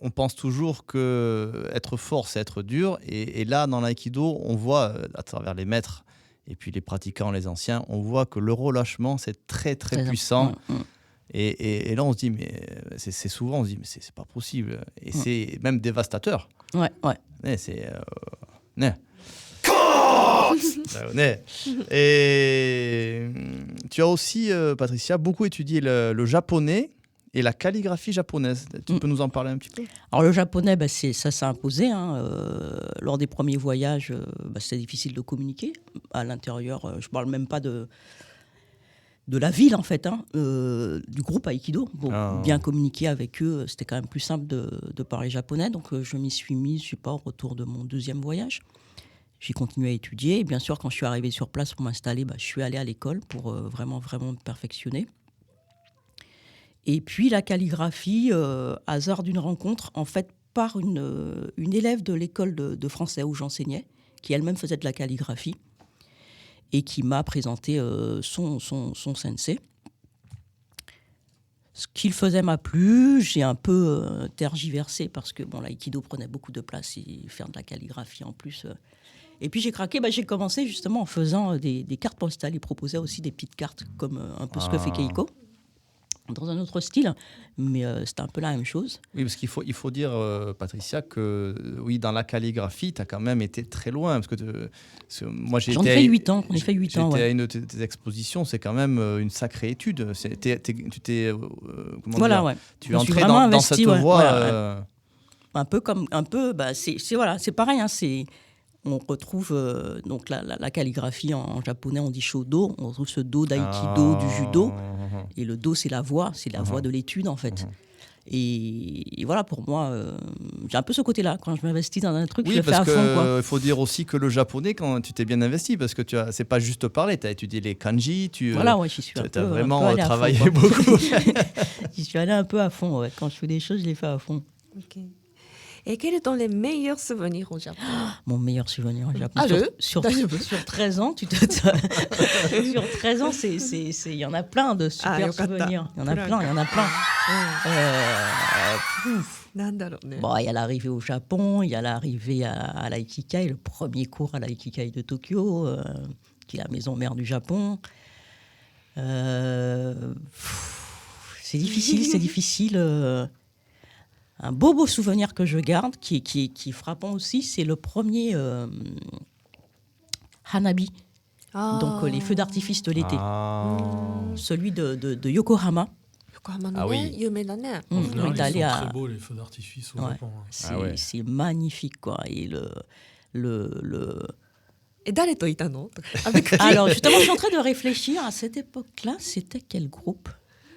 on pense toujours que être fort, c'est être dur. Et là, dans l'aïkido, on voit, à travers les maîtres et puis les pratiquants, les anciens, on voit que le relâchement, c'est très, très puissant. Et là, on se dit, mais c'est souvent, on se dit, mais c'est pas possible. Et c'est même dévastateur. Ouais. C'est... Et tu as aussi, Patricia, beaucoup étudié le japonais et la calligraphie japonaise. Tu peux nous en parler un petit peu ? Alors le japonais, ça s'est imposé. Hein. Lors des premiers voyages, c'était difficile de communiquer. À l'intérieur, je ne parle même pas de la ville, en fait, hein, du groupe Aikido. Bien communiquer avec eux, c'était quand même plus simple de parler japonais. Donc je m'y suis mis, je ne sais pas, au retour de mon 2e voyage. J'ai continué à étudier. Et bien sûr, quand je suis arrivé sur place pour m'installer, je suis allé à l'école pour vraiment, vraiment me perfectionner. Et puis la calligraphie, hasard d'une rencontre, en fait, par une élève de l'école de français où j'enseignais, qui elle-même faisait de la calligraphie, et qui m'a présenté son sensei. Ce qu'il faisait m'a plu, j'ai un peu tergiversé, parce que l'aïkido prenait beaucoup de place, et faire de la calligraphie en plus... Et puis j'ai craqué, j'ai commencé justement en faisant des cartes postales. Il proposait aussi des petites cartes, comme un peu ce que fait Keiko, dans un autre style, mais c'était un peu la même chose. Oui, parce qu'il faut dire, Patricia, que oui, dans la calligraphie, tu as quand même été très loin. Parce que moi, J'en ai fait 8 ans. On a fait 8 ans. J'étais à une de tes expositions, c'est quand même une sacrée étude. Tu es entré dans cette voie. Un peu, c'est pareil, hein, on retrouve donc la calligraphie en japonais, on dit shodo, on retrouve ce do d'aïkido, du judo, et le do c'est la voix de l'étude en fait. Et voilà, pour moi, j'ai un peu ce côté-là, quand je m'investis dans un truc, je le fais à fond. Il faut dire aussi que le japonais, quand tu t'es bien investi, parce que c'est pas juste parler, tu as étudié les kanji, j'y suis tu as vraiment travaillé beaucoup. J'y suis allé un peu à fond, quand je fais des choses, je les fais à fond. Okay. Et quels sont les meilleurs souvenirs au Japon? Mon meilleur souvenir au Japon. Ah, sur 13 ans, sur 13 ans, il y en a plein de super souvenirs. Il y en a plein. Bon, il y a l'arrivée au Japon, il y a l'arrivée à l'Aikikai, le premier cours à l'Aikikai de Tokyo, qui est la maison mère du Japon. C'est difficile. Un beau souvenir que je garde, qui est frappant aussi, c'est le premier Hanabi, donc les feux d'artifice de l'été. Celui de Yokohama. Ah oui. En général, Il est allé ils sont à... très beaux, les feux d'artifice au Japon. C'est magnifique, quoi. Et Et 誰といたの? Avec qui? Alors, justement, je suis en train de réfléchir. À cette époque-là, c'était quel groupe?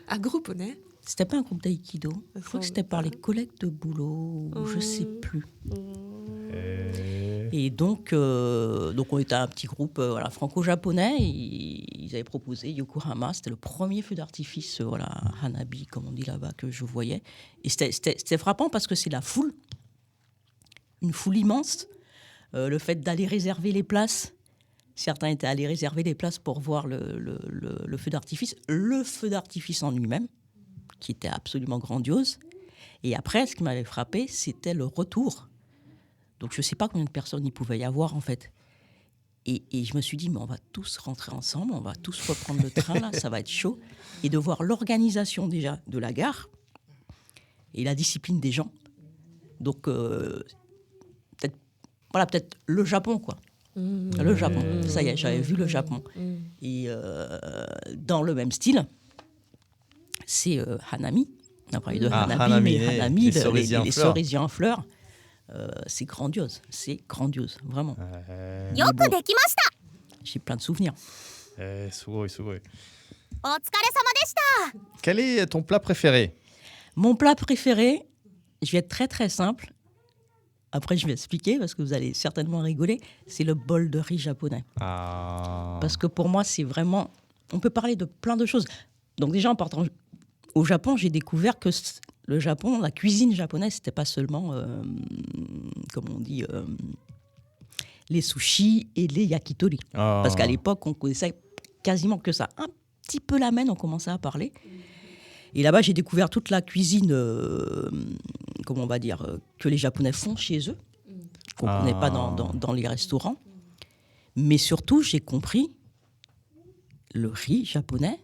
Un groupe, né? C'était pas un groupe d'aïkido. Je crois que c'était par les collègues de boulot, ou je sais plus. Et donc on était un petit groupe franco-japonais. Ils avaient proposé Yokohama. C'était le premier feu d'artifice, Hanabi, comme on dit là-bas, que je voyais. Et c'était frappant parce que c'est la foule. Une foule immense. Le fait d'aller réserver les places. Certains étaient allés réserver les places pour voir le feu d'artifice. Le feu d'artifice en lui-même, qui était absolument grandiose. Et après, ce qui m'avait frappé, c'était le retour. Donc, je ne sais pas combien de personnes il pouvait y avoir, en fait. Et je me suis dit, mais on va tous rentrer ensemble, on va tous reprendre le train, là, ça va être chaud. Et de voir l'organisation, déjà, de la gare et la discipline des gens. Donc, peut-être le Japon, quoi. Le Japon. Ça y est, j'avais vu le Japon. Et dans le même style, c'est Hanami. On a parlé de Hanami, mais Hanami, les cerisiers en fleurs, c'est grandiose, vraiment. J'ai plein de souvenirs. Quel est ton plat préféré? Mon plat préféré, je vais être très très simple. Après, je vais expliquer parce que vous allez certainement rigoler. C'est le bol de riz japonais. Parce que pour moi, c'est vraiment... On peut parler de plein de choses. Donc déjà, en partant au Japon, j'ai découvert que le Japon, la cuisine japonaise, c'était pas seulement, comme on dit, les sushis et les yakitori. Parce qu'à l'époque, on connaissait quasiment que ça. Un petit peu ramen, on commençait à parler. Et là-bas, j'ai découvert toute la cuisine, comment on va dire, que les Japonais font chez eux, qu'on ne connaît pas dans les restaurants. Mais surtout, j'ai compris, le riz japonais,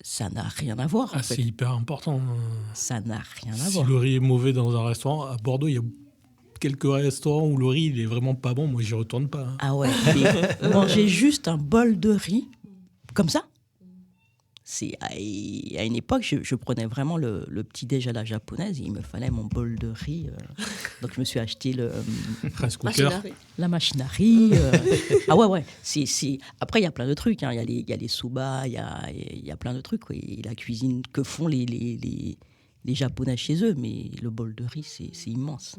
ça n'a rien à voir. C'est hyper important. Ça n'a rien à si voir. Si le riz est mauvais dans un restaurant, à Bordeaux, il y a quelques restaurants où le riz il est vraiment pas bon. Moi, j'y retourne pas. Ah ouais, manger juste un bol de riz, comme ça. À une époque, je prenais vraiment le petit-déj à la japonaise. Il me fallait mon bol de riz. Donc, je me suis acheté la machine à riz. Ah ouais. Après, il y a plein de trucs. Hein. Il y a les soba, il y a plein de trucs. Et la cuisine que font les Japonais chez eux. Mais le bol de riz, c'est immense.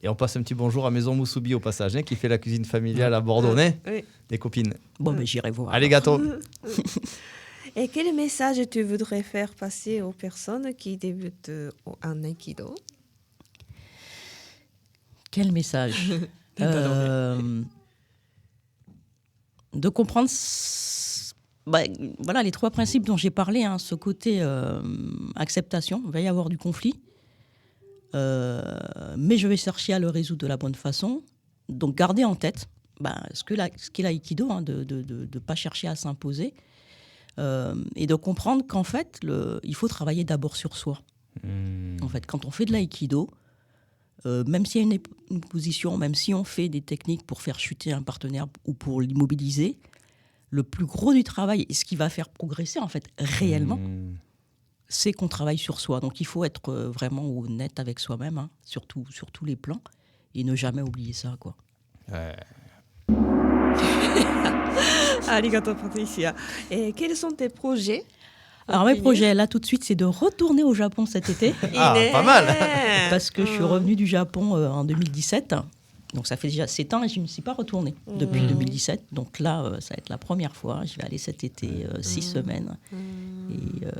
Et on passe un petit bonjour à Maison Musubi au passage, qui fait la cuisine familiale à Bordeaux, des copines. Bon, mais j'irai voir. Allez, gâteau. Et quel message tu voudrais faire passer aux personnes qui débutent en Aikido? Quel message? De comprendre les 3 principes dont j'ai parlé, ce côté acceptation, il va y avoir du conflit. Mais je vais chercher à le résoudre de la bonne façon. Donc, garder en tête ce qu'est l'aïkido, de ne pas chercher à s'imposer et de comprendre qu'en fait, il faut travailler d'abord sur soi. En fait, quand on fait de l'aïkido, même s'il y a une position, même si on fait des techniques pour faire chuter un partenaire ou pour l'immobiliser, le plus gros du travail et ce qui va faire progresser, en fait, réellement, c'est qu'on travaille sur soi. Donc, il faut être vraiment honnête avec soi-même, sur tous les plans, et ne jamais oublier ça, quoi. Arigato, Patricia. Et quels sont tes projets? Alors, mes projets, là, tout de suite, c'est de retourner au Japon cet été. Pas mal. Parce que je suis revenue du Japon en 2017. Donc, ça fait déjà 7 ans et je ne suis pas retournée depuis 2017. Donc là, ça va être la première fois. Je vais aller cet été 6 semaines.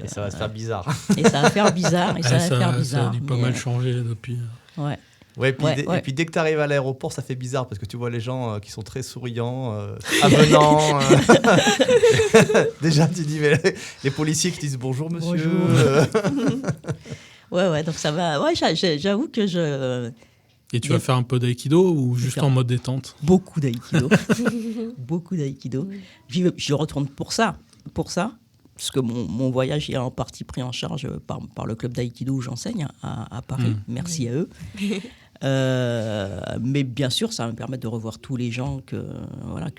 Et ça va se faire bizarre. Et ça va faire bizarre. Et ça va faire Ça bizarre. a dû pas mal changer depuis. Ouais. Ouais, puis Ouais, ouais. Et puis dès que tu arrives à l'aéroport, ça fait bizarre parce que tu vois les gens qui sont très souriants, avenants. Déjà, tu dis, mais les policiers qui disent bonjour monsieur. Bonjour. Ouais, donc ça va. Ouais, j'avoue que Et tu vas faire un peu d'aïkido ou juste en mode détente? Beaucoup d'aïkido. Beaucoup d'aïkido. J'y retourne pour ça. Parce que mon voyage est en partie pris en charge par le club d'aïkido où j'enseigne à Paris. Merci à eux. Mais bien sûr, ça va me permettre de revoir tous les gens que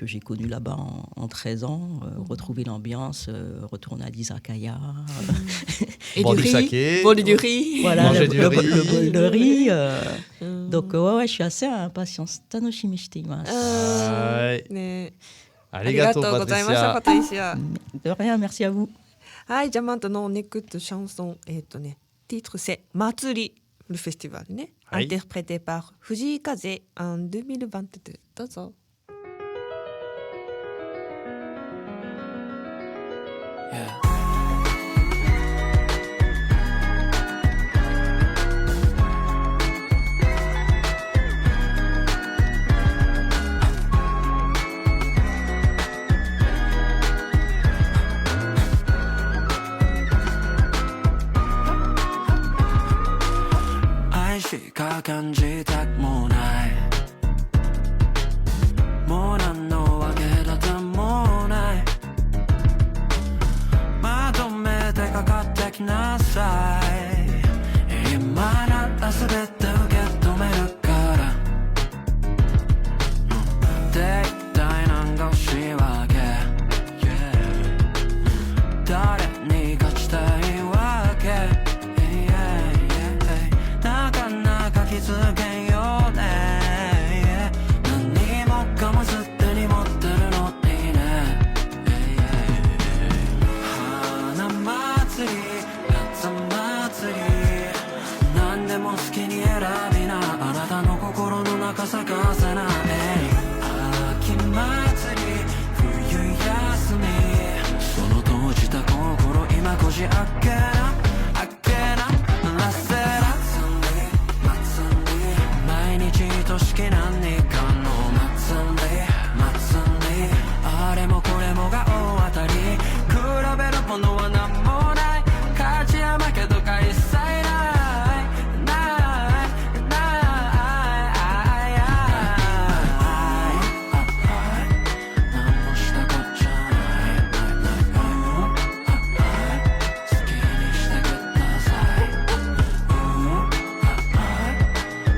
j'ai connus là-bas en 13 ans, retrouver l'ambiance, retourner à l'izakaya. Et Boire du du riz, saké. boire du riz. Voilà, Manger le du riz. bol de riz. Donc, ouais, je suis assez impatiente. Tanoshimi shite imasu. Ouais. ね、ありがとう、ございました、パトリシア。 De rien, merci à vous. はい、じゃあmaintenant on écoute chanson titre c'est 祭り le festival ね、はい interprété par 藤井風en 2022。どうぞ。愛しか感じたくもないもう何のわけだってもないまとめてかかってきなさい今なら全て受け止めるからで一体何が欲しいわけ、誰に勝ちたいわけ、なかなか気づけんよね、何もかもすでに持ってるのにね、花祭り夏祭り何でも好きに選びな、あなたの心の中咲かせな、秋祭り冬休みその閉じた心今こじ開けな開けならせな、毎日愛しき何かの祭りあれもこれもが大当たり、比べるものは何もない、勝ちや負けとか一切ない何もしたこっちゃない好きにしてください、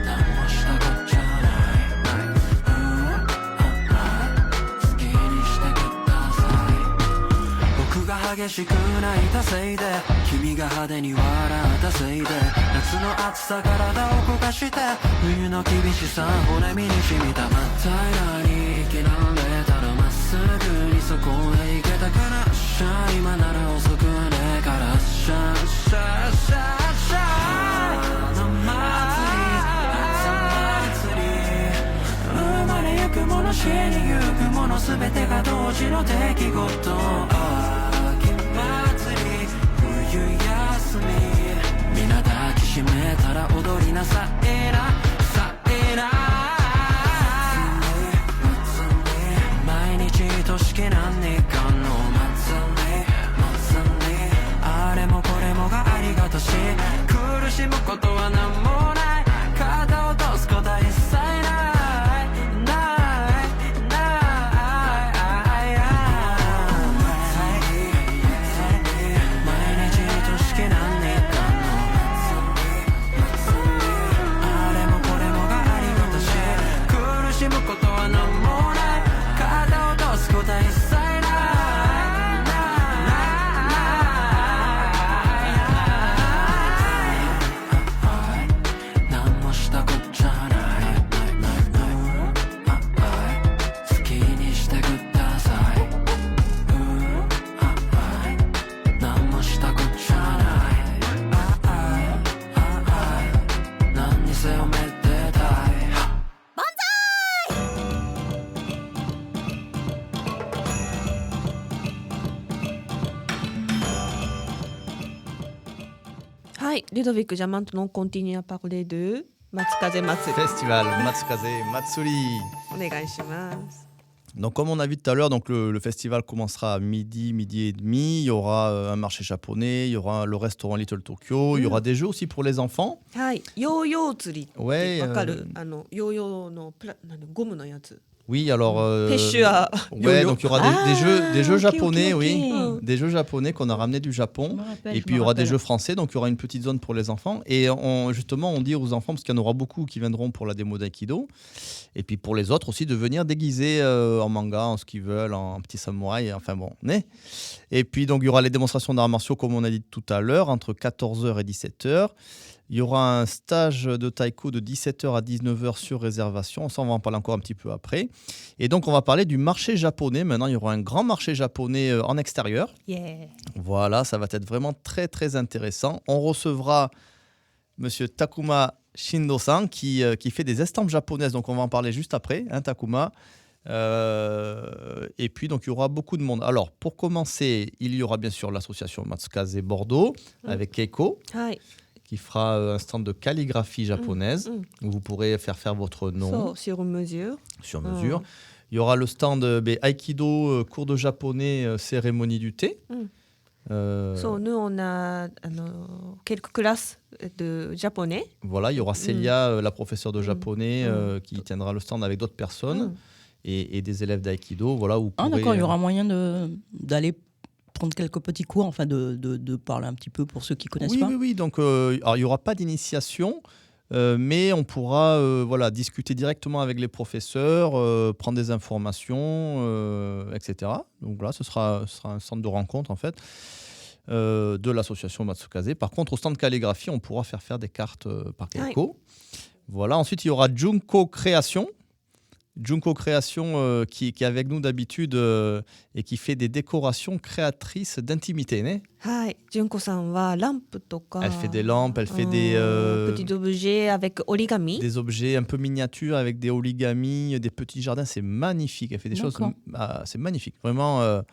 何もしたこっちゃない好きにしてください、僕が激しく泣いたせいで君が派手に笑ったせいで、夏の暑さ体を焦がして冬の厳しさ骨身に染みた、真っ平らに生きらんでたらまっすぐにそこへ行けたから、しゃ今なら遅くねえからしゃしゃしゃしゃ夏祭り生まれゆくもの死にゆくもの全てが同時の出来事、秋祭り冬休み皆抱きしめたら踊りなさいなさいな、毎日愛しき何かの祭りあれもこれもがありがたし、苦しむことは何もない、肩を落とすことは一切ない毎日愛しき何かのあれもこれもがありがたし、苦しむことは何もない、肩を落とすことは一切何もしたこっちゃない好きにしてください、何もしたこっちゃない何にせよめでたい、はい、Ludovic, j'ai maintenant continué à parler de Matsukaze Matsuri. Festival Matsukaze Matsuri. お願いします。 Donc, comme on a vu tout à l'heure, donc le festival commencera à midi et demi. Il y aura un marché japonais, il y aura le restaurant Little Tokyo, il y aura des jeux aussi pour les enfants. はい、ヨーヨー釣りって Ouais, わかる？ヨーヨーのゴムのやつ。 Oui, alors. Pêche à Ouais, yo-yo. donc il y aura des jeux ok, japonais, ok, ok. oui. Des jeux japonais qu'on a ramenés du Japon. Et puis il y aura des jeux français, donc il y aura une petite zone pour les enfants. Et justement, on dit aux enfants, parce qu'il y en aura beaucoup qui viendront pour la démo d'Aikido, et puis pour les autres aussi, de venir déguisés en manga, en ce qu'ils veulent, en petit samouraï, enfin bon. Et puis donc il y aura les démonstrations d'arts martiaux, comme on a dit tout à l'heure, entre 14h et 17h. Il y aura un stage de taiko de 17h à 19h sur réservation. Ça, on va en parler encore un petit peu après. Et donc, on va parler du marché japonais. Maintenant, il y aura un grand marché japonais en extérieur. Yeah. Voilà, ça va être vraiment très, très intéressant. On recevra Monsieur Takuma Shindo-san qui fait des estampes japonaises. Donc, on va en parler juste après, hein, Takuma. Et puis, donc, il y aura beaucoup de monde. Alors, pour commencer, il y aura bien sûr l'association Matsukaze Bordeaux avec Keiko, はい。 qui fera un stand de calligraphie japonaise où vous pourrez faire votre nom そう、sur mesure. sur mesure. Il y aura le stand Aikido, cours de japonais, cérémonie du thé. So, nous, on a quelques classes de japonais. Voilà, il y aura Célia, la professeure de japonais, qui tiendra le stand avec d'autres personnes et des élèves d'Aikido. Voilà, où vous Ah pourrez, d'accord, il y aura moyen d'aller prendre quelques petits cours, enfin de parler un petit peu pour ceux qui connaissent oui, pas. Oui. Donc, alors, il n'y aura pas d'initiation, mais on pourra discuter directement avec les professeurs, prendre des informations, etc. Donc là, ce sera un centre de rencontre, en fait, de l'association Matsukaze. Par contre, au stand de calligraphie, on pourra faire des cartes par Keiko. Voilà. Ensuite, il y aura Junko Création. Junko Création qui est avec nous d'habitude et qui fait des décorations créatrices d'intimité. はい、純子さんはランプとか。 Elle fait des lampes, elle fait des petits objets avec origami. des objets un peu miniatures avec des origamis, des petits jardins. C'est magnifique. Elle fait des choses. C'est magnifique. Vraiment,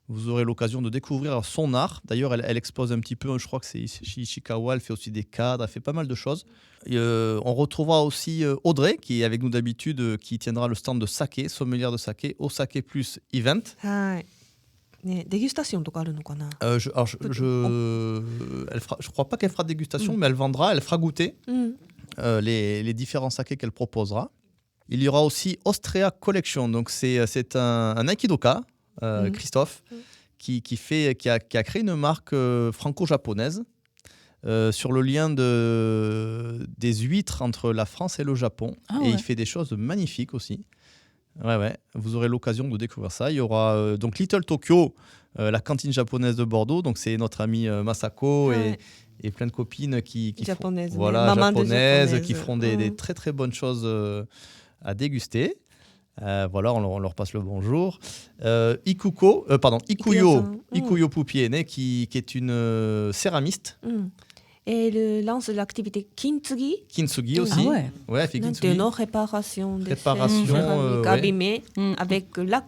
vous aurez l'occasion de découvrir son art. D'ailleurs, elle expose un petit peu. Je crois que c'est chez Ishikawa. Elle fait aussi des cadres. Elle fait pas mal de choses. Et, on retrouvera aussi Audrey, qui est avec nous d'habitude, qui tiendra le stand de saké, sommelière de saké, au Saké Plus Event. はい。ね、デギュスタションとかあるのかな。Je crois pas qu'elle fera dégustation, mais elle fera goûter les différents sakés qu'elle proposera. Il y aura aussi Austria Collection, donc c'est un aikidoka, Christophe, qui a créé une marque franco-japonaise sur le lien des huîtres entre la France et le Japon. Et il fait des choses magnifiques aussi. Ouais. Vous aurez l'occasion de découvrir ça. Il y aura donc Little Tokyo, la cantine japonaise de Bordeaux. Donc c'est notre amie Masako et plein de copines qui japonaises, japonaises, qui feront des très très bonnes choses à déguster. Voilà, on leur passe le bonjour. Ikuyo Poupiene, qui est une céramiste. Et elle lance l'activité kintsugi. Kintsugi aussi. Ah ouais. Ouais, elle fait kintsugi. Maintenant, réparation des Réparation, céramiques abîmées avec lac.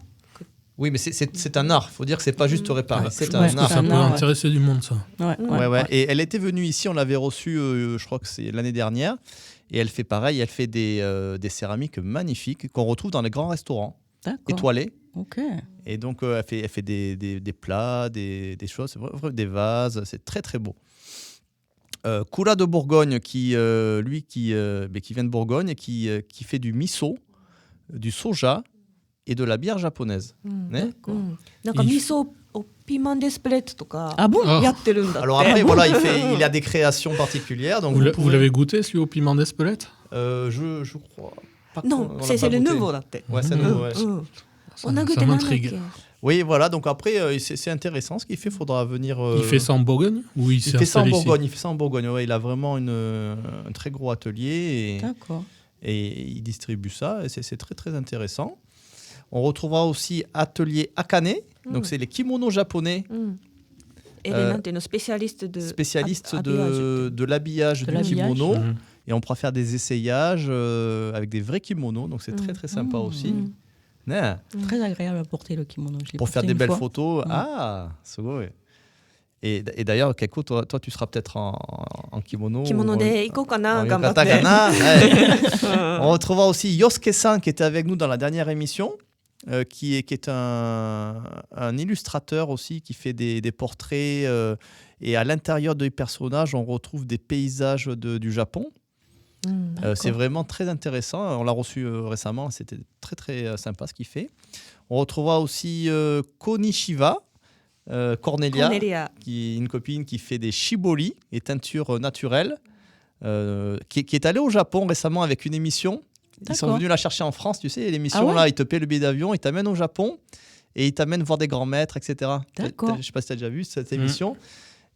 Oui, mais c'est un art. Il faut dire que c'est pas juste réparer. C'est Ouais, un art. Ça peut intéresser du monde, ça. Ouais. Et elle était venue ici, on l'avait reçue, je crois que c'est l'année dernière. Et elle fait pareil, elle fait des céramiques magnifiques qu'on retrouve dans les grands restaurants étoilés. Ok. Et donc, elle fait des plats, des choses, des vases. C'est très, très beau. Kura de Bourgogne, qui vient de Bourgogne et qui fait du miso, du soja et de la bière japonaise. なんか味噌をピーマンデスプレッドとか Ah bon やってるんだって。 Alors après, voilà, il a des créations particulières. Donc Vous l'avez goûté, celui au piment d'Espelette? Je crois pas. Non, qu'on l'a c'est pas le goûté. nouveau だって。 Ouais, c'est nouveau. Ouais. on a goûté çaなんだっ m'intrigue. け。 Oui, voilà. Donc après, c'est intéressant ce qu'il fait. Faudra venir. Il fait ça en Bourgogne ou il Il s'est fait ça en installé ici? Bourgogne. Il fait ça en Bourgogne. Ouais, il a vraiment un très gros atelier D'accord. et il distribue ça. Et c'est très très intéressant. On retrouvera aussi Atelier Akane. Donc c'est les kimonos japonais. Elle est なんていうのスペシャリストで。 Spécialiste habillage. de l'habillage De du l'habillage. kimono. Et on pourra faire des essayages avec des vrais kimonos. Donc c'est très très sympa aussi. Ouais. Très agréable à porter le kimono. Je l'ai Pour porté faire des une belles fois. photos. Ah, c'est vrai. Et d'ailleurs, Keiko, toi, tu seras peut-être en kimono. Kimono de iko kana, gambatte. Katakana. Ouais. On retrouvera aussi Yosuke-san qui était avec nous dans la dernière émission, qui est un illustrateur aussi, qui fait des portraits. Et à l'intérieur des personnages, on retrouve des paysages du Japon. C'est vraiment très intéressant. On l'a reçu récemment. C'était très, très sympa ce qu'il fait. On retrouvera aussi Konishiba. Cornelia, qui est une copine qui fait des shibori, et teintures naturelles, qui est allée au Japon récemment avec une émission. Ils sont venus la chercher en France, tu sais, l'émission là, ils te paient le billet d'avion, ils t'amènent au Japon et ils t'amènent voir des grands maîtres, etc. Je ne sais pas si tu as déjà vu cette émission.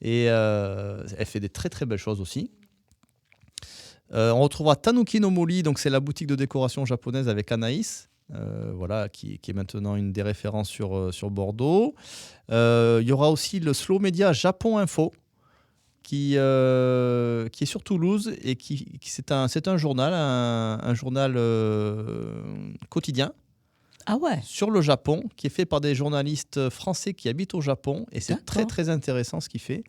Et elle fait des très très belles choses aussi. On retrouvera Tanuki no Mori, donc c'est la boutique de décoration japonaise avec Anaïs. Voilà, qui est maintenant une des références sur Bordeaux. Il y aura aussi le Slow Media Japon Info qui est sur Toulouse et c'est un journal, un journal quotidien sur le Japon qui est fait par des journalistes français qui habitent au Japon et c'est très très intéressant ce qu'il fait.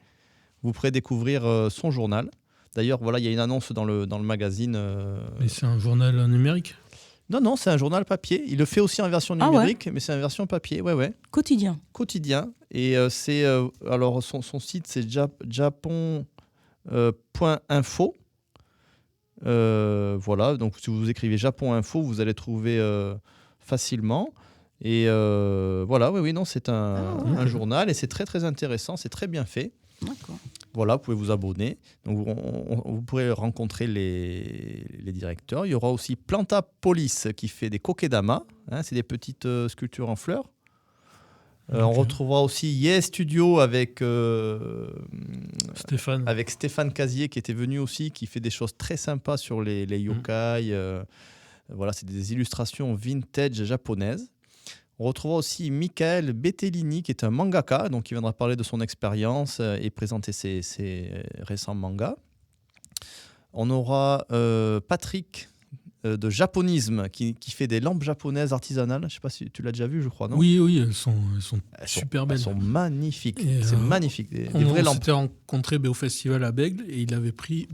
Vous pourrez découvrir son journal. D'ailleurs, voilà, il y a une annonce dans le magazine. Mais c'est un journal numérique ? Non, c'est un journal papier. Il le fait aussi en version numérique, mais c'est en version papier. Ouais. Quotidien. Et c'est alors son site, c'est japon.info. Voilà, donc si vous écrivez Japon Info, vous allez trouver facilement. Et voilà, non, c'est un journal et c'est très très intéressant, c'est très bien fait. D'accord. Voilà, vous pouvez vous abonner. Donc, vous pourrez rencontrer les directeurs. Il y aura aussi Planta Police qui fait des kokedama. C'est des petites sculptures en fleurs. On retrouvera aussi Yes Studio avec Stéphane Casier qui était venu aussi, qui fait des choses très sympas sur les yokai. Voilà, c'est des illustrations vintage japonaises. On retrouvera aussi Michael Bettellini, qui est un mangaka, donc qui viendra parler de son expérience et présenter ses récents mangas. On aura Patrick de Japonisme, qui fait des lampes japonaises artisanales. Je ne sais pas si tu l'as déjà vu, je crois, non ? Oui, elles sont super belles. Elles sont magnifiques. Et c'est magnifique. Des vraies lampes. On s'était rencontrés au festival à Bègle et il avait pris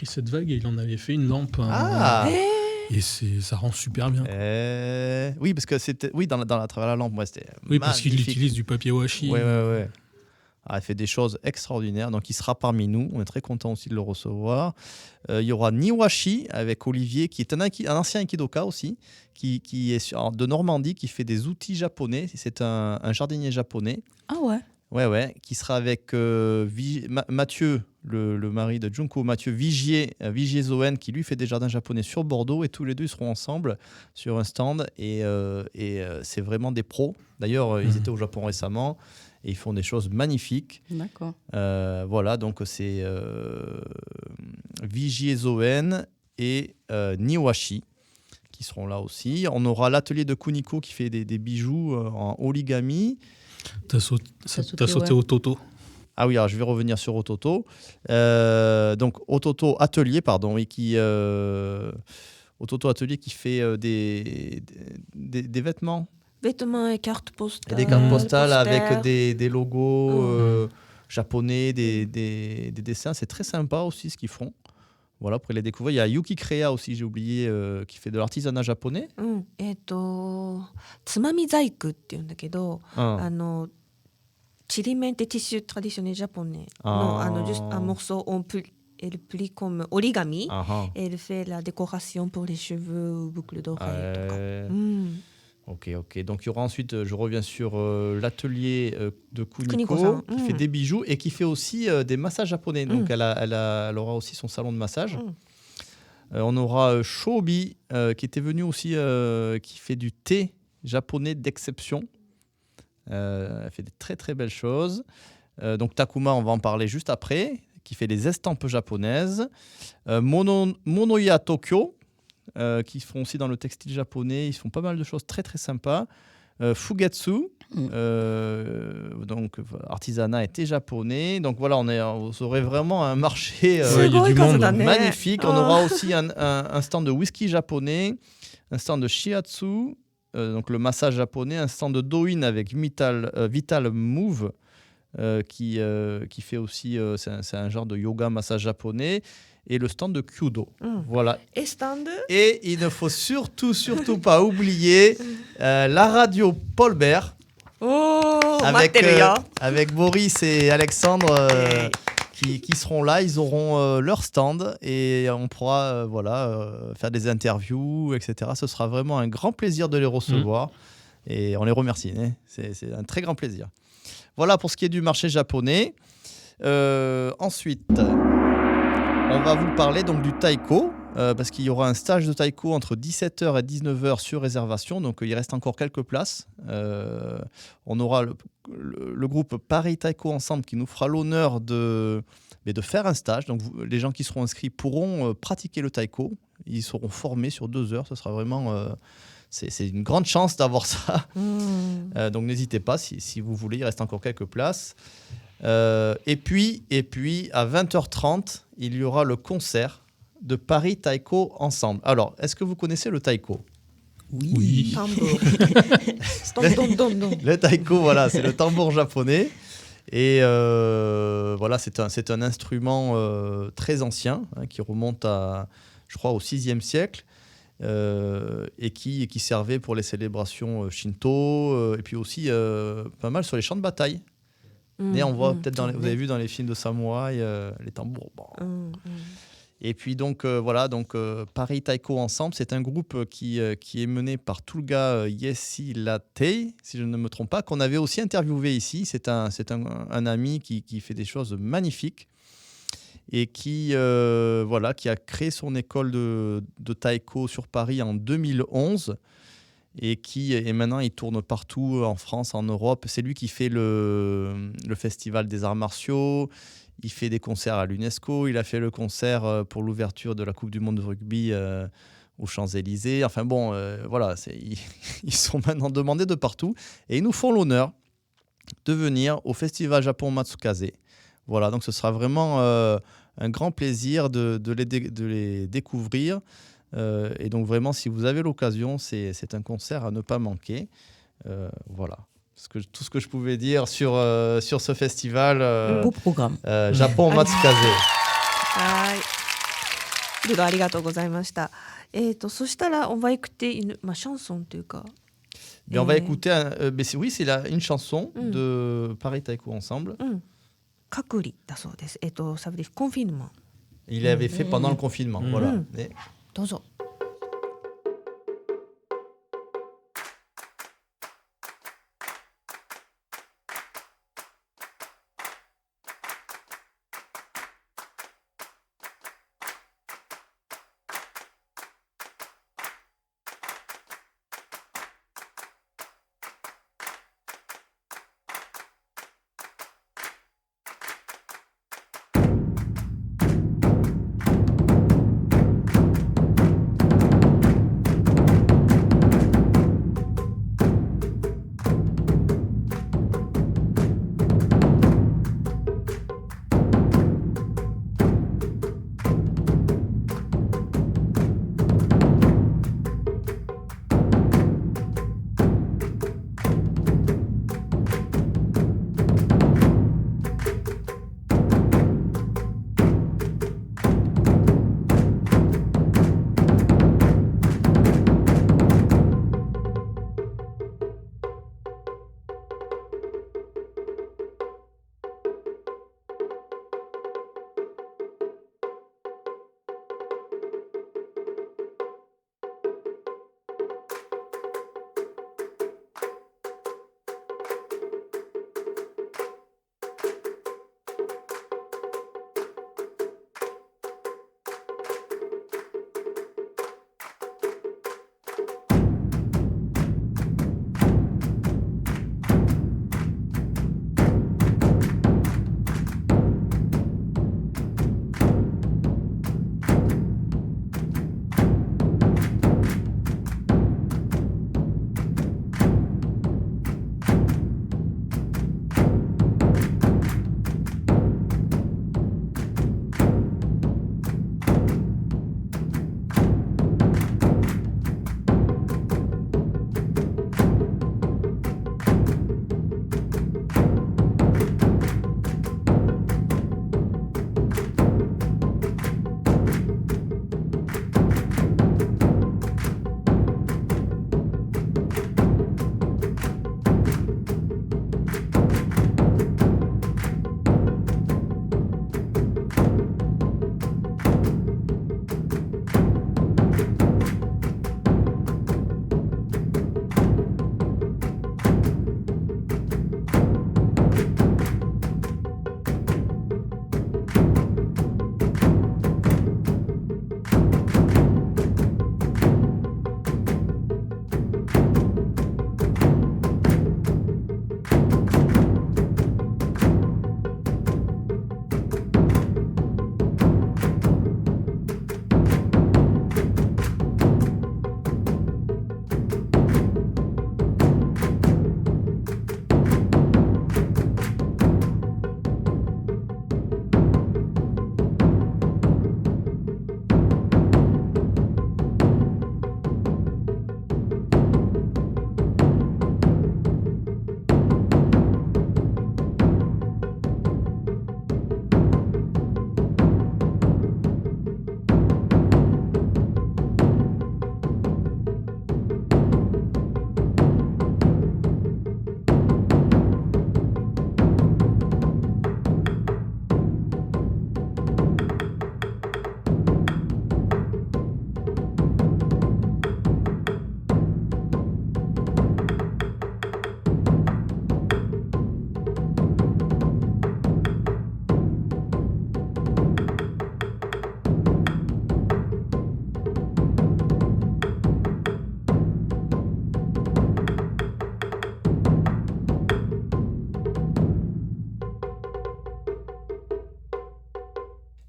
cette vague et il en avait fait une lampe. Et ça rend super bien. Oui, parce que c'était à travers la lampe, c'était oui, parce qu'il utilise du papier washi. Ouais. Il fait des choses extraordinaires. Donc, il sera parmi nous. On est très content aussi de le recevoir. Il y aura Niwashi avec Olivier, qui est un ancien aikidoka aussi, qui est de Normandie, qui fait des outils japonais. C'est un jardinier japonais. Ah ouais. Ouais, qui sera avec Mathieu, le mari de Junko, Mathieu Vigier Zoen, qui lui fait des jardins japonais sur Bordeaux, et tous les deux ils seront ensemble sur un stand, et c'est vraiment des pros. D'ailleurs, ils étaient au Japon récemment, et ils font des choses magnifiques. D'accord. Voilà, donc c'est Vigier Zoen et Niwashi qui seront là aussi. On aura l'atelier de Kuniko qui fait des bijoux en origami. T'as sauté au Toto. Ah oui, alors je vais revenir sur Ototo. Donc Ototo Atelier, Ototo Atelier qui fait des vêtements. Vêtements et cartes postales. Et des cartes postales avec des logos japonais, des dessins. C'est très sympa aussi ce qu'ils font. Voilà, pour les découvrir. Il y a Yuki Crea aussi, j'ai oublié, qui fait de l'artisanat japonais. つまみ細工っていうんだけど、ちりめんってティッシュトラディショネルジャポネのjuste un morceau elle plie comme origami. Elle fait la décoration pour les cheveux ou boucles d'oreilles. Ok. Donc il y aura ensuite, je reviens sur l'atelier de Kuniko qui fait des bijoux et qui fait aussi des massages japonais. Donc elle aura aussi son salon de massage. On aura Shobi qui était venu aussi, qui fait du thé japonais d'exception. Elle fait des très très belles choses. Donc Takuma, on va en parler juste après, qui fait des estampes japonaises. Monoya Tokyo, qui font aussi dans le textile japonais. Ils font pas mal de choses très très sympas. Fugetsu, donc artisanat et thé japonais. Donc voilà, vous aurez vraiment un marché il y a du monde magnifique. On aura aussi un stand de whisky japonais, un stand de shiatsu, donc le massage japonais, un stand de Douyin avec Vital Move, qui fait aussi, c'est un genre de yoga massage japonais, et le stand de Kyudo. Voilà. Et stand. Et il ne faut surtout pas oublier la radio Paul Bert. Avec Boris et Alexandre qui seront là. Ils auront leur stand et on pourra faire des interviews, etc. Ce sera vraiment un grand plaisir de les recevoir et on les remercie. Hein. C'est un très grand plaisir. Voilà pour ce qui est du marché japonais. Ensuite, on va vous parler donc du taiko. Parce qu'il y aura un stage de taiko entre 17h et 19h sur réservation, donc il reste encore quelques places. On aura le groupe Paris Taiko Ensemble qui nous fera l'honneur de faire un stage. Donc les gens qui seront inscrits pourront pratiquer le taiko. Ils seront formés sur 2 heures. Ce sera vraiment... c'est une grande chance d'avoir ça. Donc n'hésitez pas si vous voulez, il reste encore quelques places. Et puis à 20h30, il y aura le concert de Paris Taiko Ensemble. Alors, est-ce que vous connaissez le taiko ? Oui. Tambour. Le taiko, voilà, c'est le tambour japonais. Et voilà, c'est un instrument très ancien, qui remonte à, je crois, au 6e siècle, et qui servait pour les célébrations shinto, et puis aussi pas mal sur les champs de bataille. Et on voit peut-être, vous avez vu dans les films de samouraï, les tambours. Bon. Et puis donc Paris Taiko Ensemble, c'est un groupe qui est mené par Tulga Yessi Latei, si je ne me trompe pas, qu'on avait aussi interviewé ici. C'est un ami qui fait des choses magnifiques et qui a créé son école de taiko sur Paris en 2011 et maintenant il tourne partout en France, en Europe. C'est lui qui fait le festival des arts martiaux. Il fait des concerts à l'UNESCO. Il a fait le concert pour l'ouverture de la Coupe du Monde de rugby aux Champs-Élysées. Enfin bon, voilà, ils sont maintenant demandés de partout. Et ils nous font l'honneur de venir au Festival Japon Matsukaze. Voilà, donc ce sera vraiment un grand plaisir de les découvrir. Et donc vraiment, si vous avez l'occasion, c'est un concert à ne pas manquer. Voilà. Tout ce que je pouvais dire sur ce festival. Beau programme. Japon Matsukaze. はい。ルドありがとうございました。そしたらon va écouter une chanson というか。Mais on va écouter c'est une chanson de Paris Taiko Ensemble. 隔離だそうです。ça veut dire confinement. Il l'avait fait pendant le confinement. Voilà. どうぞ。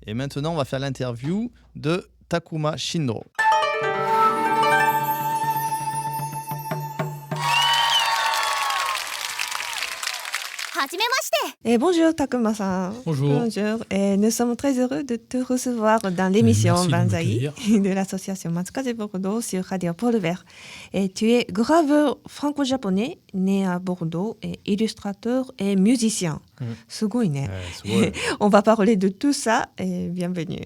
Et maintenant, on va faire l'interview de Takuma Shindro. Bonjour Takuma-san. Bonjour. Nous sommes très heureux de te recevoir dans l'émission Merci de Banzai m'accueillir. de l'association Matsukaze Bordeaux sur Radio Pôle Vert. Et tu es graveur franco-japonais, né à Bordeaux, et illustrateur et musicien. Sugoi ne. On va parler de tout ça et bienvenue.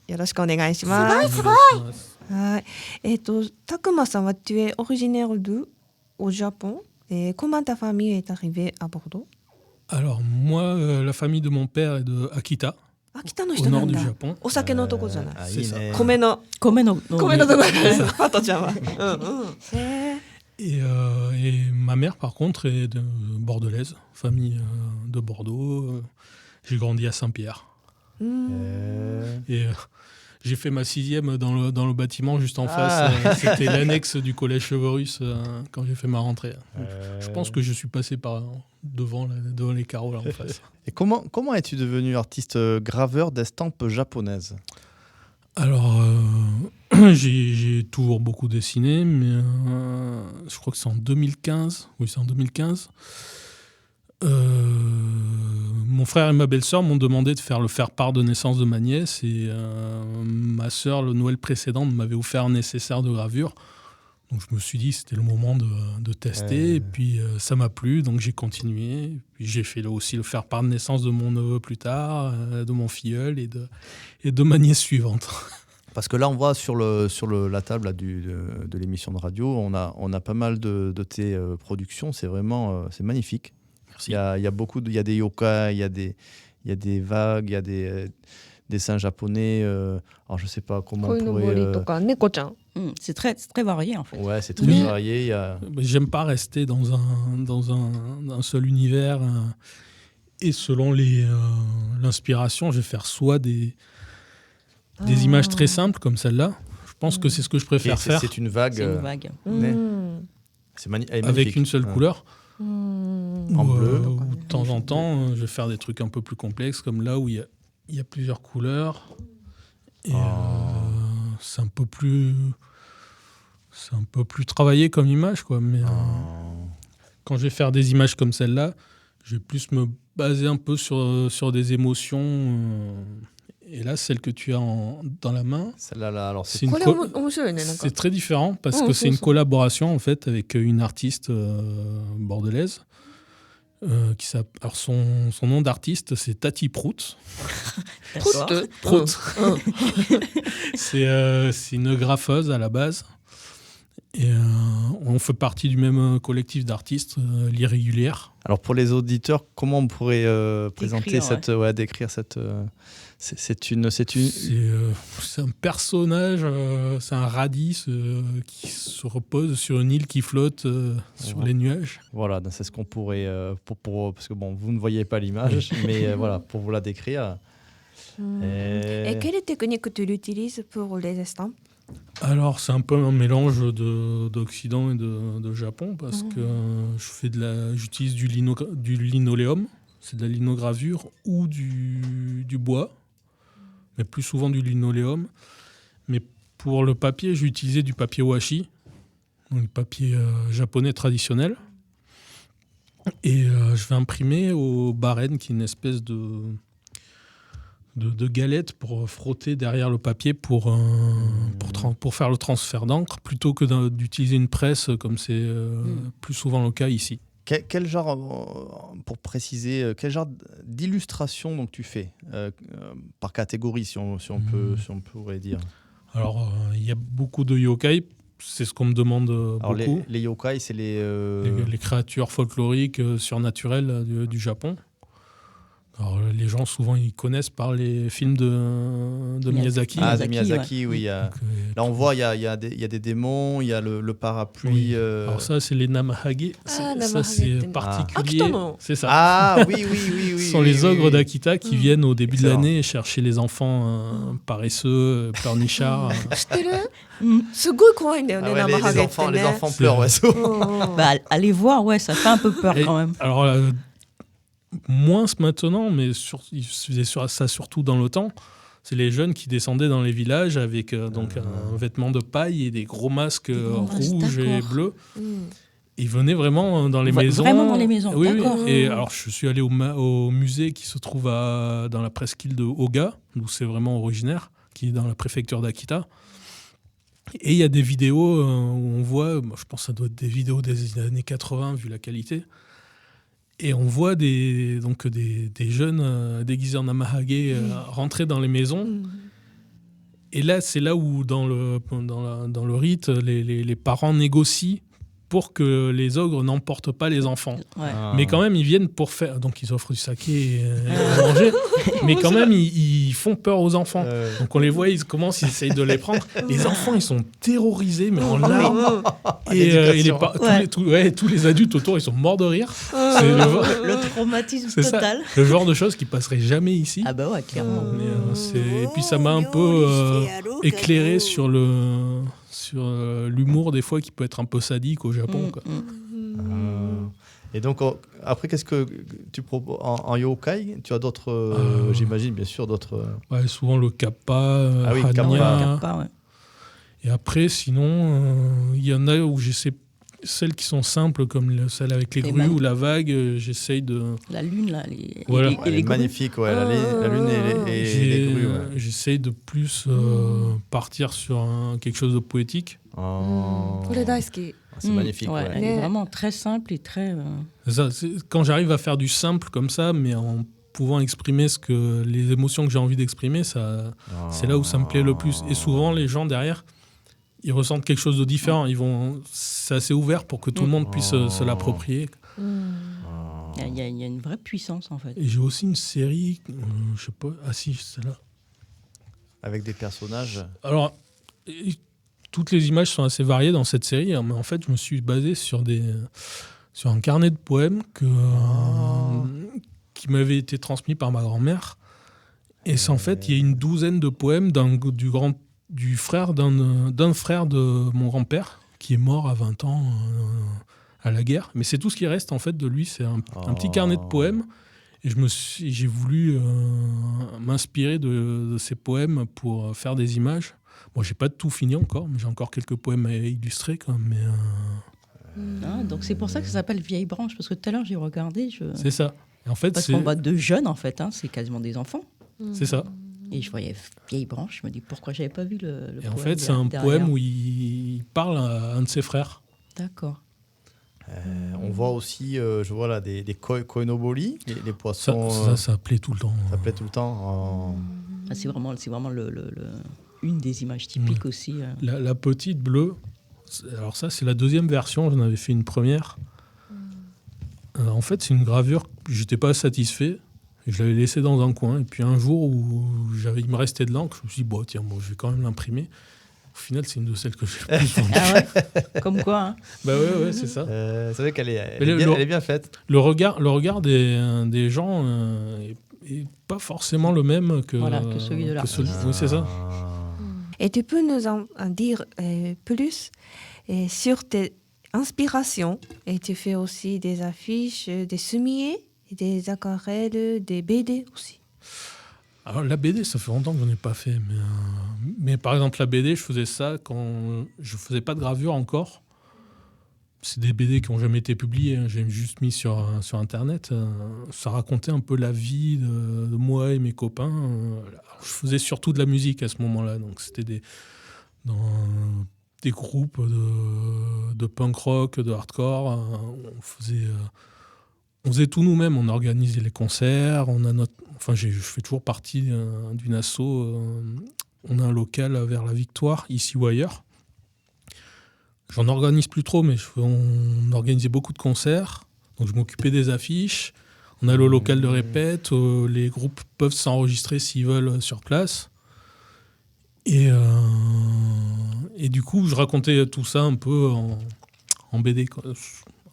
Yoroshiku onegai shimasu. Takuma-san, tu es originaire d'où au Japon et comment ta famille est arrivée à Bordeaux? Alors, moi, la famille de mon père est de Akita, Akita no au hito nord nan du da. Japon. お酒のとこじゃない。C'est ça. 米の米のとこパトちゃんは。Et ma mère, par contre, est de bordelaise, famille de Bordeaux. J'ai grandi à Saint-Pierre. Et j'ai fait ma 6e dans le bâtiment juste en face. C'était l'annexe du collège Chevreus quand j'ai fait ma rentrée. Je pense que je suis passé par devant les carreaux là en face. Et comment es-tu devenu artiste graveur d'estampes japonaises? Alors, j'ai toujours beaucoup dessiné, mais je crois que c'est en 2015. Oui, c'est en 2015. Mon frère et ma belle-sœur m'ont demandé de faire le faire-part de naissance de ma nièce et ma sœur, le Noël précédent, m'avait offert un nécessaire de gravure. Donc je me suis dit que c'était le moment de tester et puis ça m'a plu, donc j'ai continué. Puis j'ai fait aussi le faire-part de naissance de mon neveu plus tard, de mon filleul et de ma nièce suivante. Parce que là, on voit sur la table là, de l'émission de radio, on a pas mal de tes productions. C'est vraiment c'est magnifique. Merci. Il y a beaucoup, il y a des yokai, il y a des vagues, il y a des dessins japonais. Alors je sais pas comment on pourrait. とか猫ちゃん。 C'est très varié en fait. Ouais, c'est très Mais- varié. Il y a... J'aime pas rester dans un seul univers. Et selon l'inspiration, je vais faire soit des images très simples comme celle-là. Je pense que c'est ce que je préfère faire. C'est une vague. C'est une vague. Mais- うん。 elle est avec magnifique. une seule Ouais. couleur. うん。 En bleu. Ou de temps en temps, je vais faire des trucs un peu plus complexes, comme là où il y a plusieurs couleurs. Et c'est un peu plus travaillé comme image, quoi. Mais quand je vais faire des images comme celle-là, je vais plus me baser un peu sur des émotions. Et là, celle que tu as dans la main, Celle-là, là, alors c'est une これも面白いねなんか c'est。très différent parce Oh, que c'est c'est une ça. collaboration en fait avec une artiste bordelaise. Alors son nom d'artiste c'est Tati Prout. D'accord. Prout. C'est une graffeuse à la base. Et on fait partie du même collectif d'artistes, l'Irrégulière. Alors pour les auditeurs, comment on pourrait présenter Décrire, décrire cette c'est C'est un personnage, c'est un radis qui se repose sur une île qui flotte sur les nuages. voilà, c'est ce qu'on pourrait parce que bon, vous ne voyez pas l'image, mais voilà, pour vous la décrire. Et quelle technique tu utilises pour les estampes? Alors, c'est un peu un mélange d'Occident et de Japon parce que j'utilise du linoléum, c'est de la linogravure ou du bois, mais plus souvent du linoléum. Mais pour le papier, j'ai utilisé du papier washi, donc le papier japonais traditionnel. Et je vais imprimer au baren, qui est une espèce de galette pour frotter derrière le papier pour faire le transfert d'encre, plutôt que d'utiliser une presse comme c'est plus souvent le cas ici. Quel genre, pour préciser, quel genre d'illustration donc tu fais par catégorie, si on pourrait dire. Alors, il y a beaucoup de yokai, c'est ce qu'on me demande Alors beaucoup. les yokai, c'est Les créatures folkloriques surnaturelles du Japon. Alors, les gens, souvent, ils connaissent par les films de Miyazaki. Ah, de Miyazaki, Miyazaki, oui. Donc, Là, on voit, il y a des démons, il y a le parapluie. oui. Alors ça, c'est les Namahage. Ça, Namahage, c'est c'est- particulier. Akita no. C'est ça. Ah, oui. Ce sont les ogres d'Akita qui viennent au début Excellent. de l'année chercher les enfants paresseux, pleurnichards. 知ってる？すごい怖いんだよね、生ハゲってね。 les enfants pleurent, ouais. Bah, allez voir, ouais, ça fait un peu peur Et- quand même. alors, moins maintenant, mais ils faisaient ça surtout dans le temps. C'est les jeunes qui descendaient dans les villages avec donc un vêtement de paille et des gros masques rouges et bleus. Ils venaient vraiment dans les maisons. Vraiment dans les maisons, oui, d'accord. Oui. Et alors, je suis allé au musée qui se trouve dans la presqu'île de Oga, d'où c'est vraiment originaire, qui est dans la préfecture d'Akita. Et il y a des vidéos où on voit, je pense que ça doit être des vidéos des années 80, vu la qualité. Et on voit des jeunes déguisés en amahage rentrer dans les maisons. Et là, c'est là où, dans le rite, les parents négocient pour que les ogres n'emportent pas les enfants. Ouais. Mais quand même, ils viennent pour faire... Donc, ils offrent du saké et à manger. Mais quand même, ils font peur aux enfants. Donc, on les voit, ils essayent de les prendre. Les enfants, ils sont terrorisés, mais en larmes. Tous les adultes autour, ils sont morts de rire. C'est Le traumatisme c'est total. ça, le genre de choses qui passeraient jamais ici. Ah bah ouais, clairement. Mais, et puis, ça m'a un peu éclairé sur l'humour, des fois, qui peut être un peu sadique au Japon. Quoi. Et donc, après, qu'est-ce que tu proposes en yokai? Tu as d'autres, j'imagine, bien sûr, d'autres... Ouais, souvent le kappa, Hanya. Kappa, ouais. Et après, sinon, il y en a où j'essaie... Celles qui sont simples, comme celle avec les grues ou la vague, j'essaye de... La lune, là, Voilà. Elle est magnifique, ouais, la lune et les grues. Ouais. J'essaye de plus partir sur quelque chose de poétique. C'est magnifique. Ouais, ouais. elle est vraiment très simple et très... Quand j'arrive à faire du simple comme ça, mais en pouvant exprimer les émotions que j'ai envie d'exprimer, c'est là où ça me plaît le plus. Et souvent, les gens derrière, ils ressentent quelque chose de différent. C'est assez ouvert pour que tout le monde puisse se l'approprier. Il y a une vraie puissance, en fait. Et j'ai aussi une série, je sais pas, celle-là. Avec des personnages. Alors, toutes les images sont assez variées dans cette série, mais en fait, je me suis basé sur un carnet de poèmes qui m'avait été transmis par ma grand-mère. Et en fait, il y a une douzaine de poèmes du frère d'un frère de mon grand-père qui est mort à 20 ans à la guerre. Mais c'est tout ce qui reste en fait de lui, c'est un petit carnet de poèmes. Et j'ai voulu m'inspirer de ces poèmes pour faire des images. Bon, j'ai pas tout fini encore, mais j'ai encore quelques poèmes à illustrer quand même. Donc c'est pour ça que ça s'appelle Vieille Branche, parce que tout à l'heure j'ai regardé. C'est ça. Et en fait, parce qu'on voit deux jeunes en fait, c'est quasiment des enfants. C'est ça. Et je voyais Vieille Branche, je me dis pourquoi j'avais pas vu le et poème. En fait, c'est un poème où il parle à un de ses frères. D'accord. On voit aussi, je vois là, des koinobori, les poissons. Ça plaît tout le temps. Ça plaît tout le temps. C'est vraiment une des images typiques aussi. La petite bleue, alors ça, c'est la deuxième version. J'en avais fait une première. En fait, c'est une gravure que j'étais pas satisfait. Je l'avais laissée dans un coin. Et puis un jour où il me restait de l'encre, je me suis dit, je vais quand même l'imprimer. Au final, c'est une de celles que j'ai le plus vendues. Ah ouais. Comme quoi, hein. Bah ouais, c'est ça. C'est vrai qu'elle est bien faite. Le regard des gens est pas forcément le même que celui de l'artiste. Oui, c'est ça. Et tu peux nous en dire plus sur tes inspirations. Et tu fais aussi des affiches, des summiers, des aquarelles, des BD aussi. Alors la BD, ça fait longtemps que je n'en ai pas fait. Mais par exemple, la BD, je faisais ça quand je faisais pas de gravure encore. C'est des BD qui n'ont jamais été publiés. J'ai juste mis sur Internet. Ça racontait un peu la vie de moi et mes copains. Je faisais surtout de la musique à ce moment-là. Donc c'était dans des groupes de punk rock, de hardcore. On faisait tout nous-mêmes. On organisait les concerts. Je fais toujours partie d'une asso. On a un local vers la Victoire, ici ou ailleurs. J'en organise plus trop, mais on organisait beaucoup de concerts. Donc je m'occupais des affiches. On a le local de répète. Les groupes peuvent s'enregistrer s'ils veulent sur place. Et du coup, je racontais tout ça un peu en BD.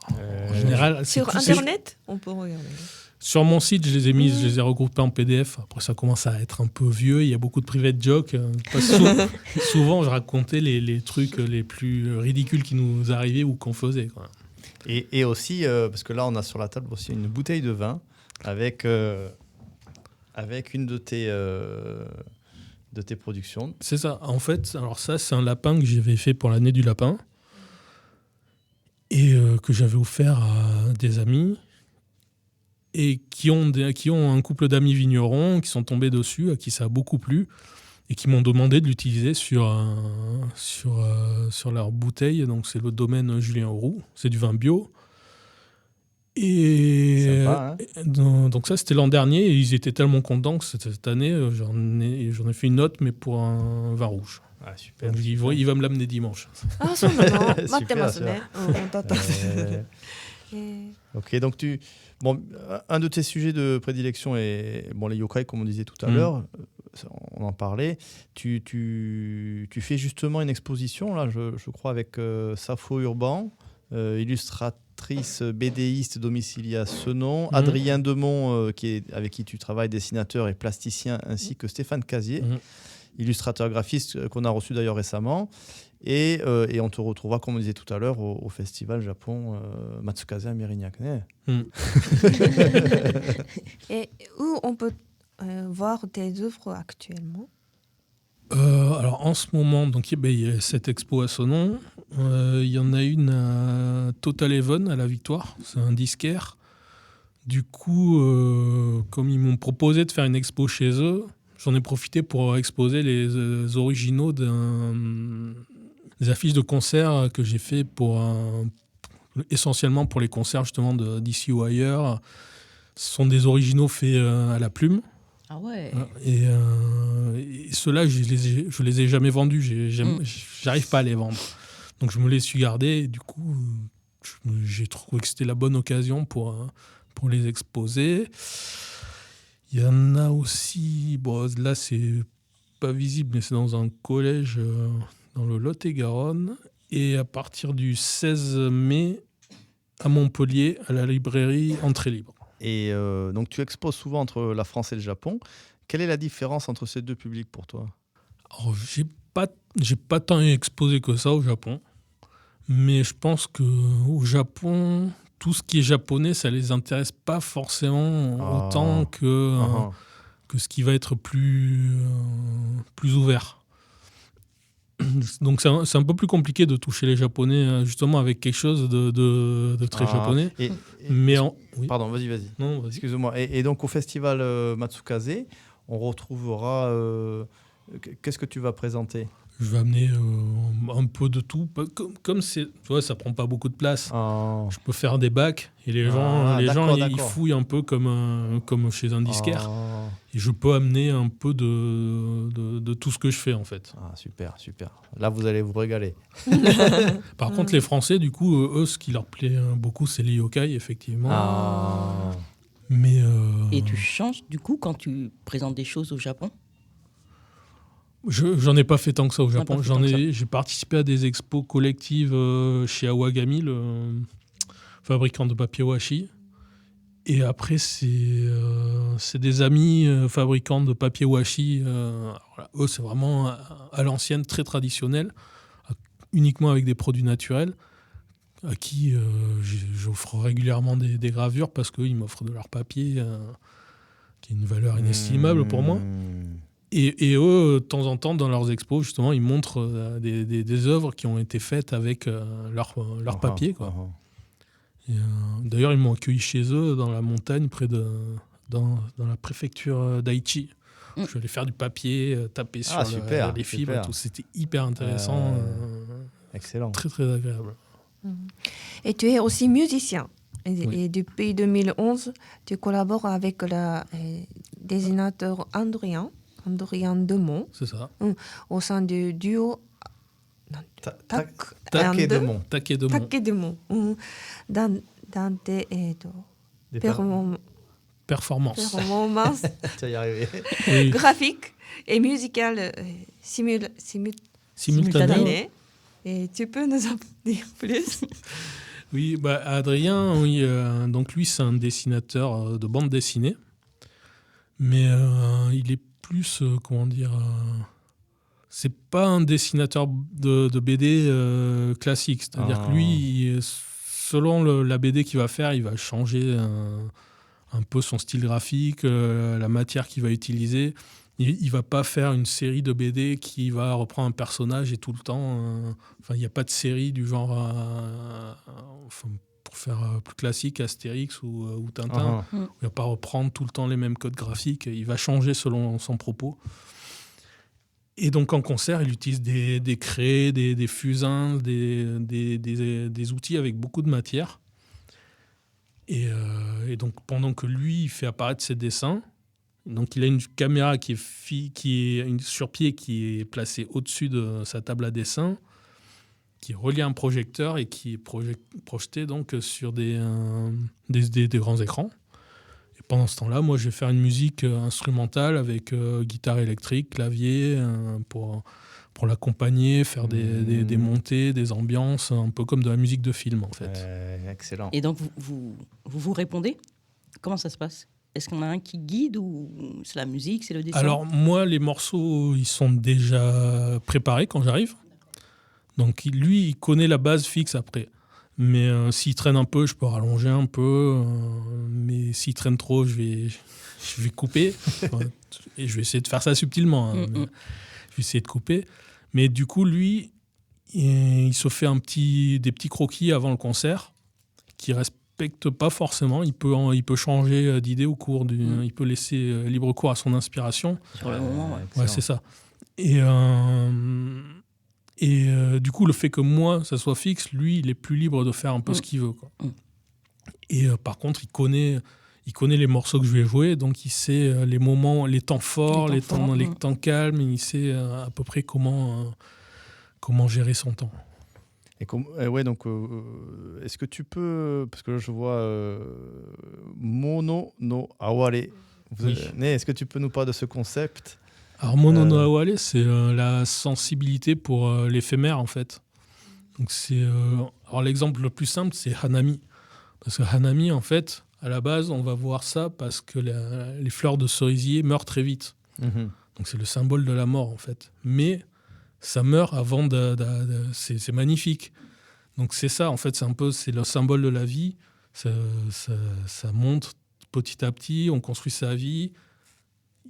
En général, sur Internet, on peut regarder. Sur mon site, je les ai regroupés en PDF. Après, ça commence à être un peu vieux. Il y a beaucoup de private jokes. Souvent, je racontais les trucs les plus ridicules qui nous arrivaient ou qu'on faisait, quoi. Et aussi, parce que là, on a sur la table aussi une bouteille de vin avec une de tes de tes productions. C'est ça. En fait, alors ça, c'est un lapin que j'avais fait pour l'année du lapin et que j'avais offert à des amis et qui ont un couple d'amis vignerons qui sont tombés dessus, à qui ça a beaucoup plu et qui m'ont demandé de l'utiliser sur leur bouteille. Donc, c'est le domaine Julien Auroux. C'est du vin bio. Et Sympa, hein. donc ça, c'était l'an dernier et ils étaient tellement contents que cette année, j'en ai fait une note, mais pour un vin rouge. Ah, super. Donc, il va me l'amener dimanche. あ、そうなの。待ってsuper, ますね。うん、本当だった。 Ok, donc un de tes sujets de prédilection est les yokai, comme on disait tout à Mm. l'heure. On en parlait. Tu fais justement une exposition, là, je crois, avec Safo Urban, illustratrice BDiste domiciliée à Senon, Adrien Demont, avec qui tu travailles, dessinateur et plasticien, ainsi que Stéphane Casier, illustrateur graphiste qu'on a reçu d'ailleurs récemment. Et on te retrouvera, comme on disait tout à l'heure, au festival Japon Matsukaze à Mérignac. Et où on peut voir tes œuvres actuellement? Alors en ce moment, donc il y a cette expo à Senon. Il y en a une à Total Even à la Victoire. C'est un disquaire. Du coup, comme ils m'ont proposé de faire une expo chez eux, j'en ai profité pour exposer les originaux des affiches de concerts que j'ai fait essentiellement pour les concerts justement d'ici ou ailleurs. Ce sont des originaux faits à la plume. Ah ouais. Et ceux-là, je les ai jamais vendus. J'arrive pas à les vendre. Donc je me les suis gardés. Et du coup, j'ai trouvé que c'était la bonne occasion pour les exposer. Il y en a aussi. Bon, là, c'est pas visible, mais c'est dans un collège dans le Lot-et-Garonne. Et à partir du 16 mai, à Montpellier, à la librairie Entrée Libre. Et donc, tu exposes souvent entre la France et le Japon. Quelle est la différence entre ces deux publics pour toi? Alors, j'ai pas tant exposé que ça au Japon. Mais je pense qu'au Japon, tout ce qui est japonais, ça les intéresse pas forcément autant que ce qui va être plus ouvert. Donc c'est un peu plus compliqué de toucher les Japonais justement avec quelque chose de très japonais. Oui. Pardon, vas-y. Non, vas-y. Excuse-moi. Et donc au festival Matsukaze, on retrouvera... qu'est-ce que tu vas présenter? Je vais amener un peu de tout. Comme tu vois, ça prend pas beaucoup de place. Je peux faire des bacs et les gens ils fouillent un peu comme chez un disquaire. Et je peux amener un peu de tout ce que je fais en fait. Ah, super. Là, vous allez vous régaler. Par contre, les Français, du coup, eux, ce qui leur plaît beaucoup, c'est les yokai, effectivement. Mais, Et tu changes du coup quand tu présentes des choses au Japon? J'en ai pas fait tant que ça au Japon. J'ai participé à des expos collectives chez Awagami, le fabricant de papier washi. Et après, c'est des amis fabricants de papier washi. Eux, c'est vraiment à l'ancienne, très traditionnel, uniquement avec des produits naturels, à qui j'offre régulièrement des gravures parce qu'ils m'offrent de leur papier qui a une valeur inestimable pour moi. Et eux, de temps en temps, dans leurs expos, justement, ils montrent des œuvres qui ont été faites avec leur papier, quoi. D'ailleurs, ils m'ont accueilli chez eux, dans la montagne, dans la préfecture d'Aichi. Je suis allé faire du papier, taper sur les fibres et tout. C'était hyper intéressant. Excellent. Très, très agréable. Et tu es aussi musicien. Et depuis 2011, tu collabores avec le dessinateur Adrien Demont. C'est ça. Au sein du duo Takedemont. Takedemont. Dans tes performances Tu vas y arriver. graphiques et musicales simultanées. Et tu peux nous en dire plus? Oui, Adrien, donc lui, c'est un dessinateur de bande dessinée. Mais il est plus, c'est pas un dessinateur de BD classique. C'est-à-dire que lui, selon la BD qu'il va faire, il va changer un peu son style graphique, la matière qu'il va utiliser. Il va pas faire une série de BD qui va reprendre un personnage et tout le temps. Il n'y a pas de série du genre, pour faire plus classique, Astérix ou Tintin. Il va pas reprendre tout le temps les mêmes codes graphiques. Il va changer selon son propos. Et donc en concert, il utilise des craies, des fusains, des outils avec beaucoup de matière. Et donc pendant que lui, il fait apparaître ses dessins, donc il a une caméra qui est une sur-pied qui est placée au-dessus de sa table à dessin, qui est reliée à un projecteur et qui est projeté donc sur des grands écrans. Et pendant ce temps-là, moi, je vais faire une musique instrumentale avec guitare électrique, clavier, pour l'accompagner, faire des montées, des ambiances, un peu comme de la musique de film, en fait. Excellent. Et donc, vous répondez? Comment ça se passe? Est-ce qu'on a un qui guide ou c'est la musique, c'est le dessin? Alors, moi, les morceaux, ils sont déjà préparés quand j'arrive. Donc, lui, il connaît la base fixe après. Mais s'il traîne un peu, je peux rallonger un peu. Mais s'il traîne trop, je vais couper. Et je vais essayer de faire ça subtilement. Je vais essayer de couper. Mais du coup, lui, il se fait des petits croquis avant le concert qui respectent pas forcément. Il peut changer d'idée au cours il peut laisser libre cours à son inspiration. Sur le moment, ouais, c'est ça. Et du coup, le fait que moi, ça soit fixe, lui, il est plus libre de faire un peu ce qu'il veut, quoi. Et par contre, il connaît les morceaux que je vais jouer, donc il sait les moments, les temps forts, les temps calmes, il sait à peu près comment gérer son temps. Donc, est-ce que tu peux, parce que là je vois Mono no Aware. Est-ce que tu peux nous parler de ce concept? Alors Mono no Aware, c'est la sensibilité pour l'éphémère, en fait. Donc alors l'exemple le plus simple, c'est Hanami. Parce que Hanami, en fait, à la base, on va voir ça parce que les fleurs de cerisier meurent très vite. Donc c'est le symbole de la mort, en fait. Mais ça meurt avant c'est magnifique. Donc c'est ça, en fait, c'est le symbole de la vie. Ça monte petit à petit, on construit sa vie.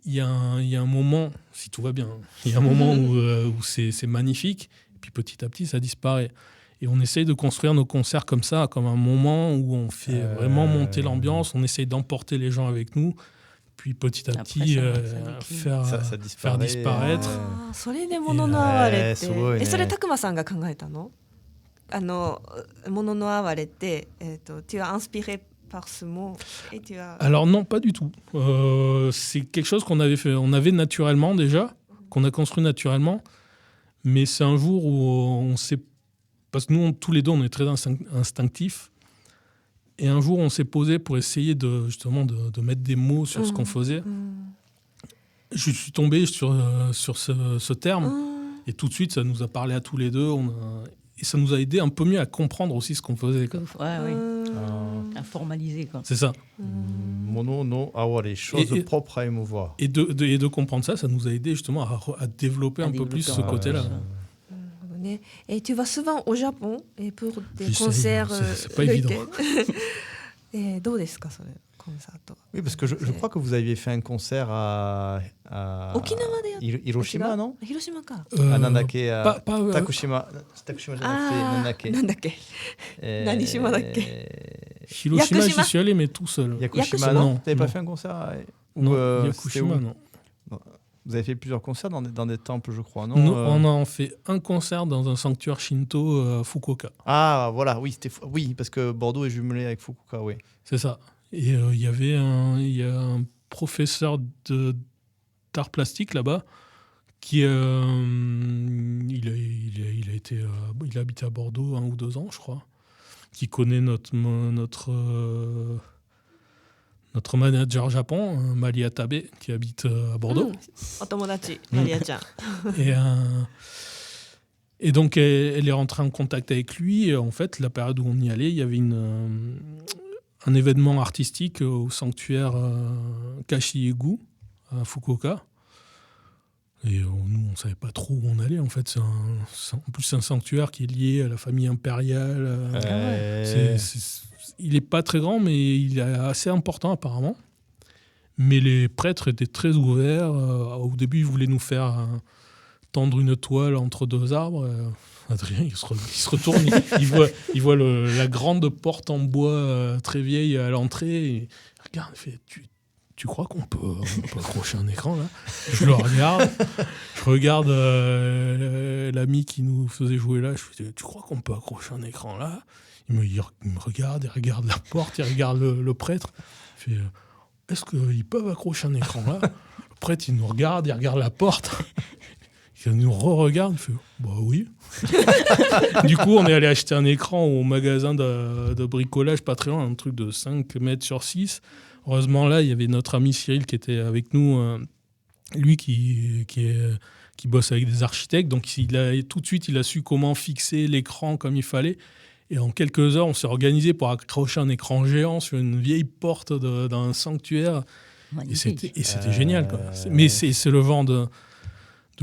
Il y a un moment, si tout va bien, il y a un moment où c'est magnifique, et puis petit à petit, ça disparaît. Et on essaye de construire nos concerts comme ça, comme un moment où on fait vraiment monter l'ambiance, on essaye d'emporter les gens avec nous, puis petit à petit faire disparaître. それで物の哀れって、それ拓磨さんが考えたの？物の哀れって、tu as inspiré par ce mot et tu as... Alors non, pas du tout. C'est quelque chose qu'on avait fait, on avait naturellement déjà, qu'on a construit naturellement, mais c'est un jour où on s'est, parce que nous tous les deux on est très instinctifs, et un jour on s'est posé pour essayer de mettre des mots sur ce qu'on faisait. Je suis tombé sur ce terme, et tout de suite ça nous a parlé à tous les deux. Et ça nous a aidé un peu mieux à comprendre aussi ce qu'on faisait. À formaliser, quoi. C'est ça. Mono no Aware, chose propre à émouvoir. Et de comprendre ça, ça nous a aidé justement à développer un peu plus ce côté-là. Et tu vas souvent au Japon et pour des J'essaye, concerts. C'est pas évident. どうですかそれコンサート？ Oui, parce que je crois que vous aviez fait un concert à Hiroshima, non? Hiroshima か。Nandake, à pas Takushima. Takushima, j'avais fait Nandake. なんだっけ？何島だっけ？ Hiroshima, Yakushima. j'y suis allé, mais tout seul. Yakushima, non. non? T'avais pas Non. fait un concert Non, Yakushima, non. Vous avez fait plusieurs concerts dans des temples, je crois, non? Nous, on a fait un concert dans un sanctuaire Shinto à Fukuoka. Ah, voilà, oui, parce que Bordeaux est jumelé avec Fukuoka, oui. C'est ça. Et il y a un professeur d'art plastique là-bas qui il a habité à Bordeaux 1 ou 2 ans, je crois, qui connaît notre manager Japon, Maria Tabe, qui habite à Bordeaux. お友達マリアちゃん。 Et donc, elle est rentrée en contact avec lui. Et en fait, la période où on y allait, il y avait un événement artistique au sanctuaire Kashiegu à Fukuoka. Et nous, on ne savait pas trop où on allait. En fait, en plus, c'est un sanctuaire qui est lié à la famille impériale. Il n'est pas très grand, mais il est assez important apparemment. Mais les prêtres étaient très ouverts. Au début, ils voulaient nous faire tendre une toile entre deux arbres. Adrien, il se retourne, il voit la grande porte en bois très vieille à l'entrée. Et il regarde, il fait tu crois qu'on peut accrocher un écran là? Je le regarde. Je regarde l'ami qui nous faisait jouer là. Je fais, tu crois qu'on peut accrocher un écran là? Il me regarde, il regarde la porte, il regarde le prêtre. Il fait est-ce qu'ils peuvent accrocher un écran là? Le prêtre, il nous regarde, il regarde la porte. Il nous re-regarde, il fait bah oui. Du coup, on est allé acheter un écran au magasin de bricolage pas très loin, un truc de 5 mètres sur 6. Heureusement, là, il y avait notre ami Cyril qui était avec nous, lui qui bosse avec des architectes. Donc, tout de suite, il a su comment fixer l'écran comme il fallait. Et en quelques heures, on s'est organisé pour accrocher un écran géant sur une vieille porte d'un sanctuaire. Magnifique. Et c'était génial, quoi. Mais c'est le genre de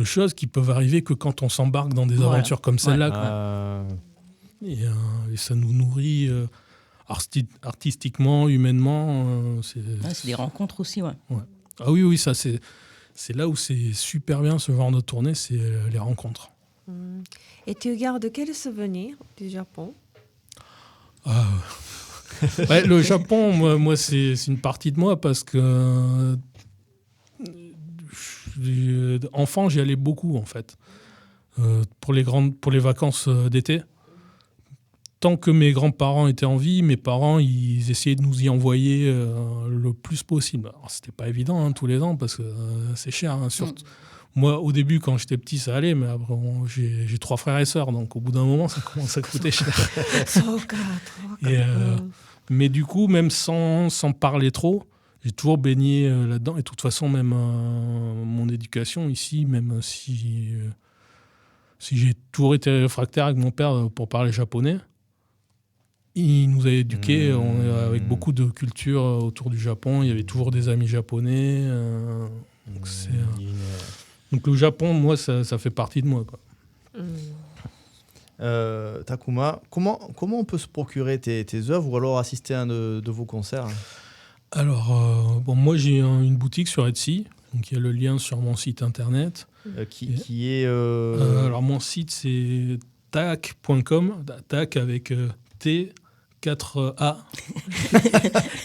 choses qui peuvent arriver que quand on s'embarque dans des aventures comme celle-là. Quoi. Et ça nous nourrit artistiquement, humainement. C'est des rencontres aussi, ouais. Ah oui, ça c'est là où c'est super bien ce genre de tournée, c'est les rencontres. Et tu gardes quel souvenir du Japon? Ouais, le Japon, moi c'est une partie de moi parce que enfant, j'y allais beaucoup en fait. Pour les vacances d'été. Tant que mes grands-parents étaient en vie, mes parents, ils essayaient de nous y envoyer le plus possible. Alors, c'était pas évident tous les ans parce que c'est cher. Surtout. Moi, au début, quand j'étais petit, ça allait, mais après, j'ai 3 frères et sœurs, donc au bout d'un moment, ça commence à coûter cher. Mais du coup, même sans parler trop, j'ai toujours baigné là-dedans. Et de toute façon, même mon éducation ici, même si j'ai toujours été réfractaire avec mon père pour parler japonais, il nous a éduqués avec beaucoup de culture autour du Japon. Il y avait toujours des amis japonais. Donc le Japon, moi, ça fait partie de moi, quoi. Takuma, comment on peut se procurer tes œuvres ou alors assister à un de vos concerts? Alors, moi, j'ai une boutique sur Etsy. Donc il y a le lien sur mon site internet. Qui est... Alors mon site, c'est tac.com. Tac avec T, 4A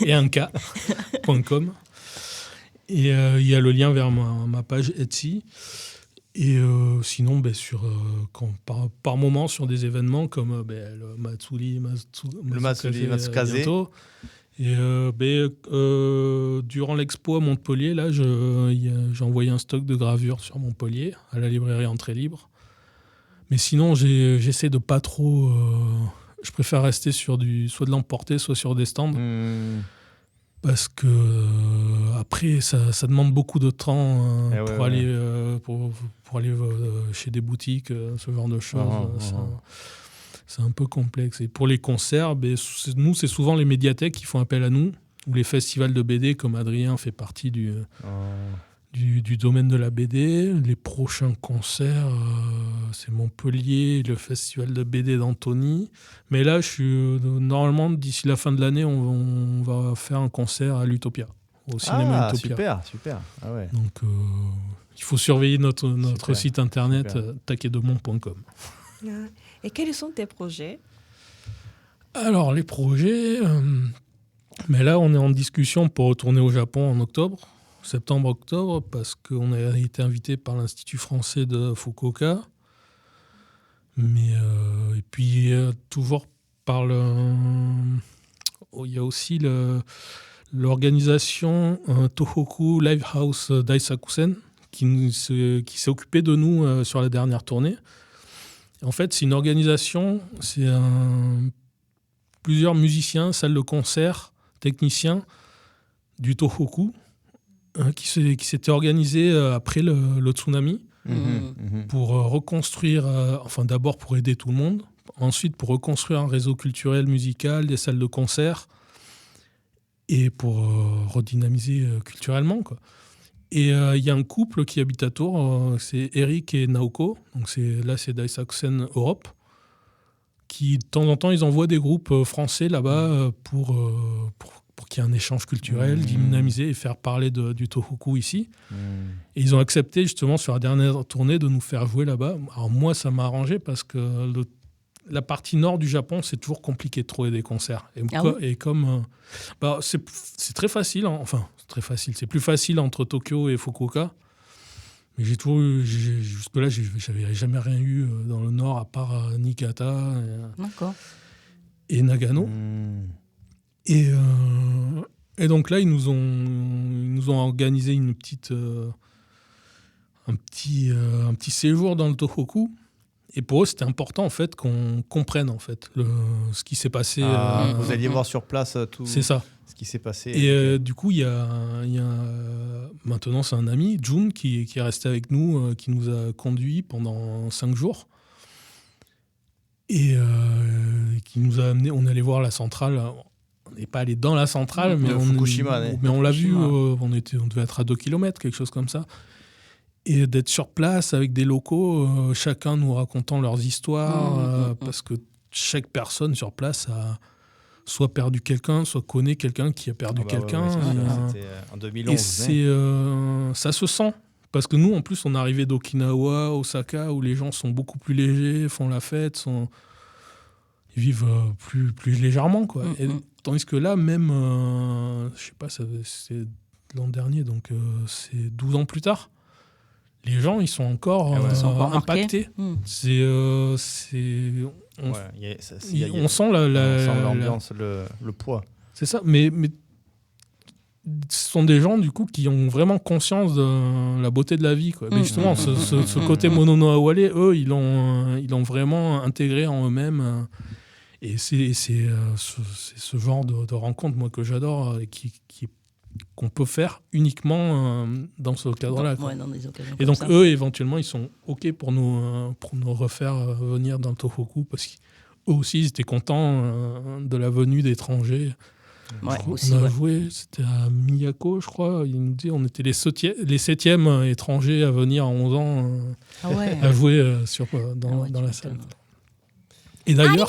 et un K.com. Et il y a le lien vers ma page Etsy. Et sinon, par moment, sur des événements comme le Matsukaze bientôt. Et durant l'expo à Montpellier, là, j'ai envoyé un stock de gravures sur Montpellier, à la librairie Entrée Libre. Mais sinon, j'essaie de pas trop... je préfère rester sur soit de l'emporter, soit sur des stands. Parce que après, ça demande beaucoup de temps pour aller chez des boutiques, ce genre de choses. C'est un peu complexe. Et pour les concerts, nous, c'est souvent les médiathèques qui font appel à nous, ou les festivals de BD, comme Adrien fait partie du domaine de la BD. Les prochains concerts, c'est Montpellier, le festival de BD d'Antony. Mais là, normalement, d'ici la fin de l'année, on va faire un concert à l'Utopia, au cinéma Utopia. Super. Ah ouais. Donc, il faut surveiller notre site internet, takedemont.com. Et quels sont tes projets? Alors, les projets... mais là, on est en discussion pour retourner au Japon en septembre-octobre, parce qu'on a été invité par l'Institut français de Fukuoka. Et puis, toujours par il y a aussi l'organisation Tohoku Livehouse Daisakusen qui s'est occupée de nous sur la dernière tournée. En fait, c'est une organisation, c'est plusieurs musiciens, salles de concert, techniciens du Tohoku qui s'étaient organisés après le tsunami pour reconstruire, d'abord pour aider tout le monde, ensuite pour reconstruire un réseau culturel, musical, des salles de concert et pour redynamiser culturellement, quoi. Et il y a un couple qui habite à Tours, c'est Eric et Naoko, donc c'est Daisakusen Europe, qui de temps en temps ils envoient des groupes français là-bas pour pour qu'il y ait un échange culturel, dynamiser et faire parler du Tohoku ici. Et ils ont accepté justement sur la dernière tournée de nous faire jouer là-bas. Alors moi, ça m'a arrangé parce que la partie nord du Japon, c'est toujours compliqué de trouver des concerts. Et comme c'est très facile, c'est très facile. C'est plus facile entre Tokyo et Fukuoka. Mais jusque-là, j'avais jamais rien eu dans le nord à part Niigata et Nagano. Et donc là, ils nous ont organisé un petit séjour dans le Tohoku. Et pour eux, c'était important en fait qu'on comprenne en fait ce qui s'est passé. Vous alliez voir sur place tout. C'est ça. Ce qui s'est passé. Et du coup, il y a maintenant, c'est un ami, Jun, qui est resté avec nous, qui nous a conduits pendant 5 jours. Et qui nous a amené. On allait voir la centrale. On n'est pas allé dans la centrale, mais on l'a vu. On devait être à 2 km, quelque chose comme ça. Et d'être sur place avec des locaux, chacun nous racontant leurs histoires, parce que chaque personne sur place a soit perdu quelqu'un, soit connaît quelqu'un qui a perdu quelqu'un. C'était en 2011. Et ça se sent. Parce que nous, en plus, on est arrivé d'Okinawa, Osaka, où les gens sont beaucoup plus légers, font la fête, ils vivent plus légèrement, quoi. Tandis que là, même, je sais pas, c'est l'an dernier, donc c'est 12 ans plus tard, les gens, ils sont encore impactés. On sent l'ambiance, le poids. C'est ça, mais ce sont des gens du coup qui ont vraiment conscience de la beauté de la vie, quoi. Mais justement, ce côté Mono no Aware, eux, ils l'ont vraiment intégré en eux-mêmes. Et c'est ce genre de rencontre, moi, que j'adore et qu'on peut faire uniquement dans ce cadre-là. Dans des occasions et donc, eux, éventuellement, ils sont OK pour nous refaire venir dans le Tohoku, parce qu'eux aussi, ils étaient contents de la venue d'étrangers. On a joué, c'était à Miyako, je crois. Il nous dit on était les 7e étrangers à venir à 11 ans à jouer dans la salle. Et d'ailleurs,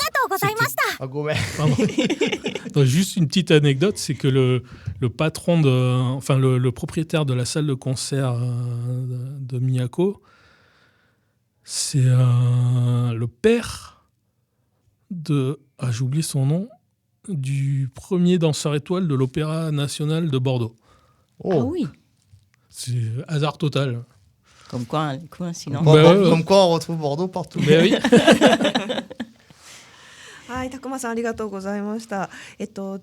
juste une petite anecdote, c'est que le patron le propriétaire de la salle de concert de Miyako, c'est le père j'ai oublié son nom, du premier danseur étoile de l'Opéra National de Bordeaux. Ah oui. C'est hasard total. Comme quoi, une coïncidence. Comme quoi, on retrouve Bordeaux partout. Mais oui. はい、たくまさんありがとうございました。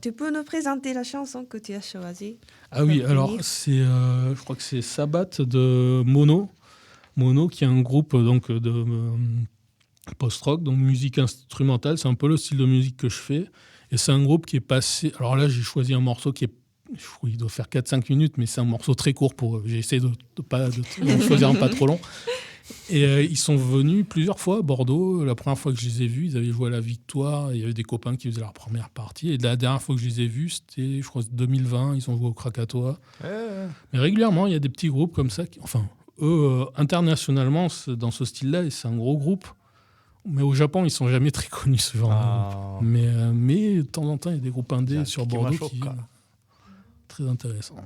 Tu peux nous présenter la chanson que tu as choisie? Ah oui, alors je crois que c'est Sabat de Mono. Mono, qui est un groupe donc de post-rock, donc musique instrumentale. C'est un peu le style de musique que je fais. Et c'est un groupe qui est passé. Alors là, j'ai choisi un morceau il doit faire 4-5 minutes, mais c'est un morceau très court pour eux. J'ai essayé de choisir un pas trop long. Et ils sont venus plusieurs fois à Bordeaux. La première fois que je les ai vus, ils avaient joué à la Victoire. Il y avait des copains qui faisaient leur première partie. Et la dernière fois que je les ai vus, c'était, je crois, 2020. Ils ont joué au Krakatoa. Mais régulièrement, il y a des petits groupes comme ça. Eux, internationalement, dans ce style-là, c'est un gros groupe. Mais au Japon, ils ne sont jamais très connus, ce genre de groupe. Mais de temps en temps, il y a des groupes indés sur Bordeaux qui sont très intéressants.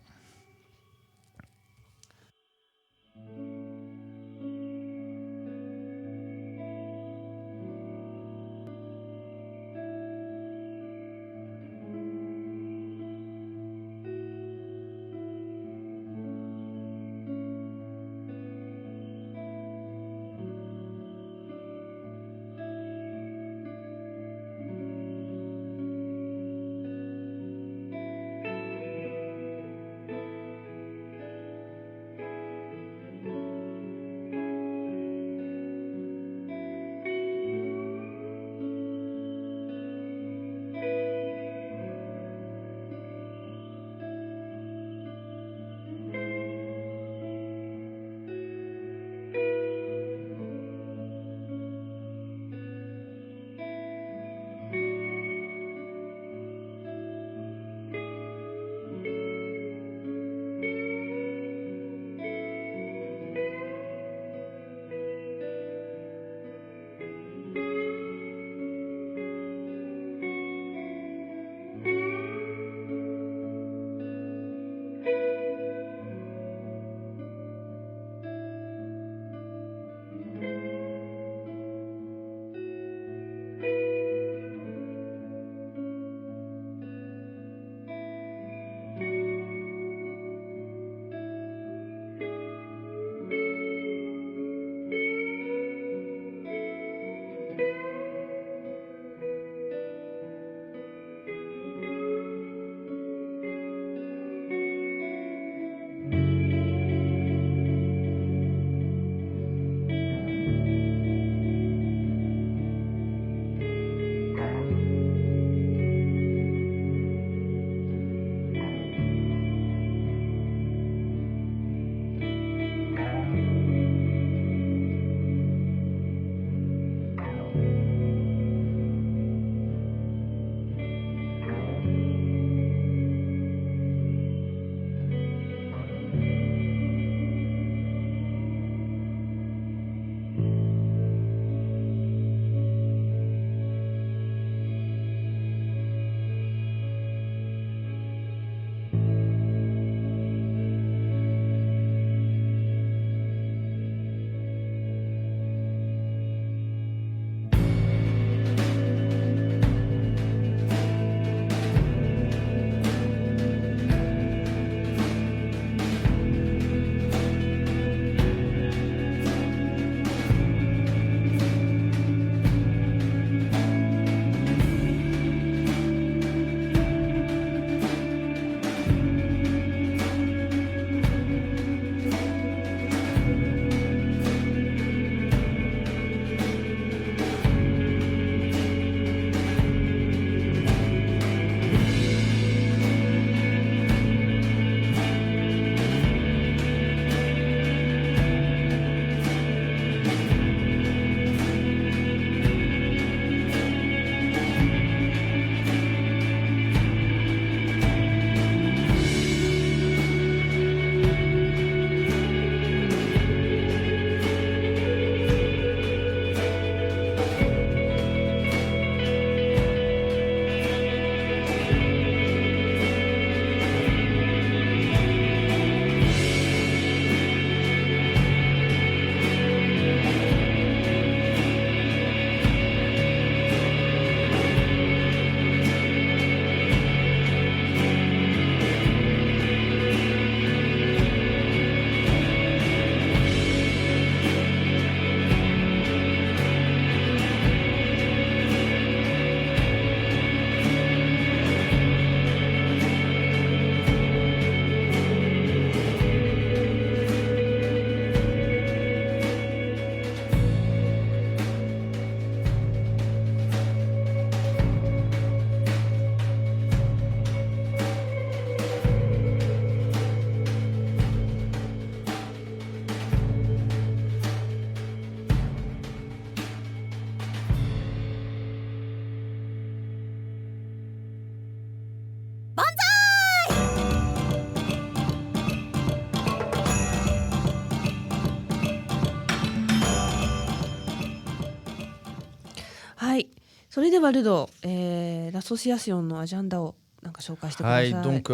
それではルド、l'association のアジェンダをなんか紹介してください。Donc,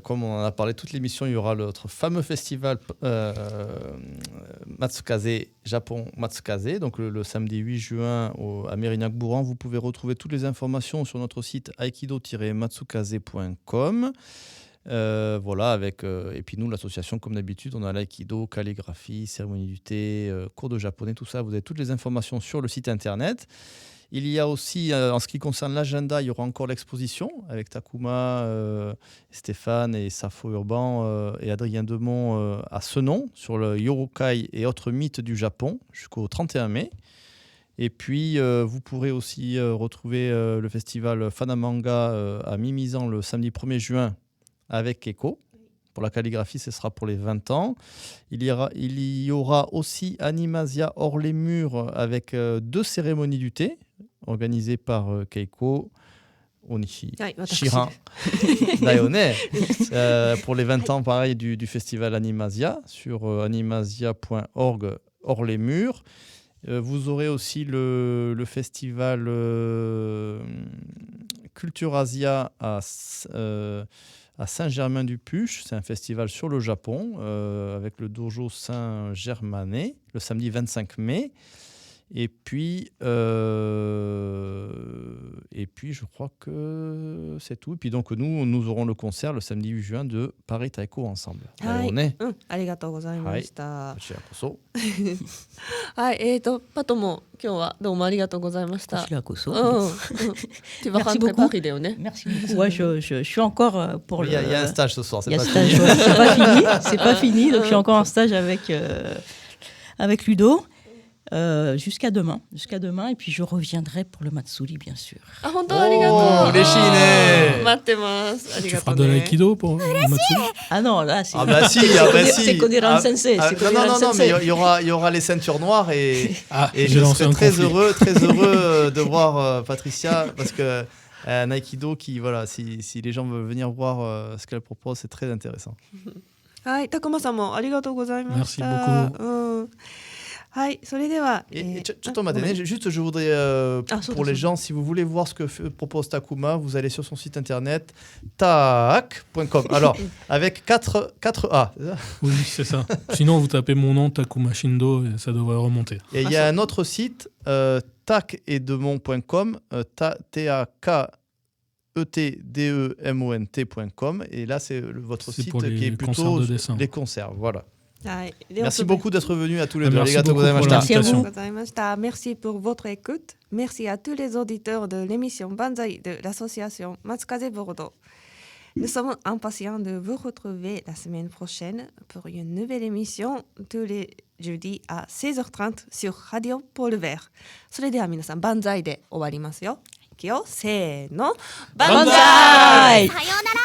comme on en a parlé toute l'émission, il y aura notre fameux festival Matsukaze, Japon Matsukaze, donc le samedi 8 juin à Mérignac-Bourran. Vous pouvez retrouver toutes les informations sur notre site aikido-matsukaze.com. Voilà, et puis nous, l'association, comme d'habitude, on a l'aïkido, calligraphie, cérémonie du thé, cours de japonais, tout ça. Vous avez toutes les informations sur le site internet. Il y a aussi, en ce qui concerne l'agenda, il y aura encore l'exposition avec Takuma, Stéphane et Safo Urban et Adrien Demont à Senon sur le Yokai et autres mythes du Japon jusqu'au 31 mai. Et puis, vous pourrez aussi retrouver le festival Fanamanga à Mimizan le samedi 1er juin avec Keiko. Pour la calligraphie, ce sera pour les 20 ans. Il y aura aussi Animasia hors les murs avec 2 cérémonies du thé organisées par Keiko Onishi Shiran Dayone. Pour les 20 ans, pareil, du festival Animasia sur animasia.org hors les murs. Vous aurez aussi le festival Culture Asia à Saint-Germain-du-Puch. C'est un festival sur le Japon avec le dojo Saint-Germanais le samedi 25 mai. Et puis, je crois que c'est tout. Et puis donc, nous aurons le concert le samedi 8 juin de Paris Taiko ensemble. はい、on est. ありがとうございました。こちらこそ。はい、パトも今日はどうもありがとうございました。 Koshirakoso. Tu vas Merci rentrer beaucoup. Paris, Léoné. Merci beaucoup. Ouais, je suis encore pour Il y a un stage ce soir, c'est Il y a pas stage, fini. ouais, c'est pas fini. C'est pas fini. Donc je suis encore en stage avec Ludo. Jusqu'à demain, et puis je reviendrai pour le Matsuri, bien sûr. あ、本当ありがとう。嬉しいね。待ってます。あり Tu がと feras う de ね。 l'aïkido pour le Matsuri? Ah non, là, c'est... Ah bah si, c'est Koneran Sensei. C'est Koneran non, Sensei. mais il y aura les ceintures noires et J'ai je lancé serai un très conflit. heureux de voir Patricia parce que un aïkido qui, voilà, si les gens veulent venir voir ce qu'elle propose, c'est très intéressant. はい、たくまさんもありがとうございました。 Merci beaucoup. うん。はい、それでは。 Et juste, je voudrais, pour les gens, si vous voulez voir ce que propose Takuma, vous allez sur son site internet tak.com. Alors, avec 4 A. Oui, c'est ça. Sinon, vous tapez mon nom, Takuma Shindo, et ça devrait remonter. Et il y a un autre site, tak-et-demont.com, TAK-ETDEMONT.com. Et là, c'est votre C'est site pour qui est les plutôt concerts de dessin. les concerts. Voilà. はい、では Merci beaucoup d'être venus à tous les deux. Merci Arigatou beaucoup pour gozaimashita. Merci à vous. l'invitation. ございました。Merci pour votre écoute. Merci à tous les auditeurs de l'émission Banzai de l'association Matsukaze Bordeaux. Nous sommes impatients de vous retrouver la semaine prochaine pour une nouvelle émission tous les jeudis à 16h30 sur Radio Pôle Vert. それでは皆さん、万歳で終わりますよ。いくよ、せーの。 Banzai! さようなら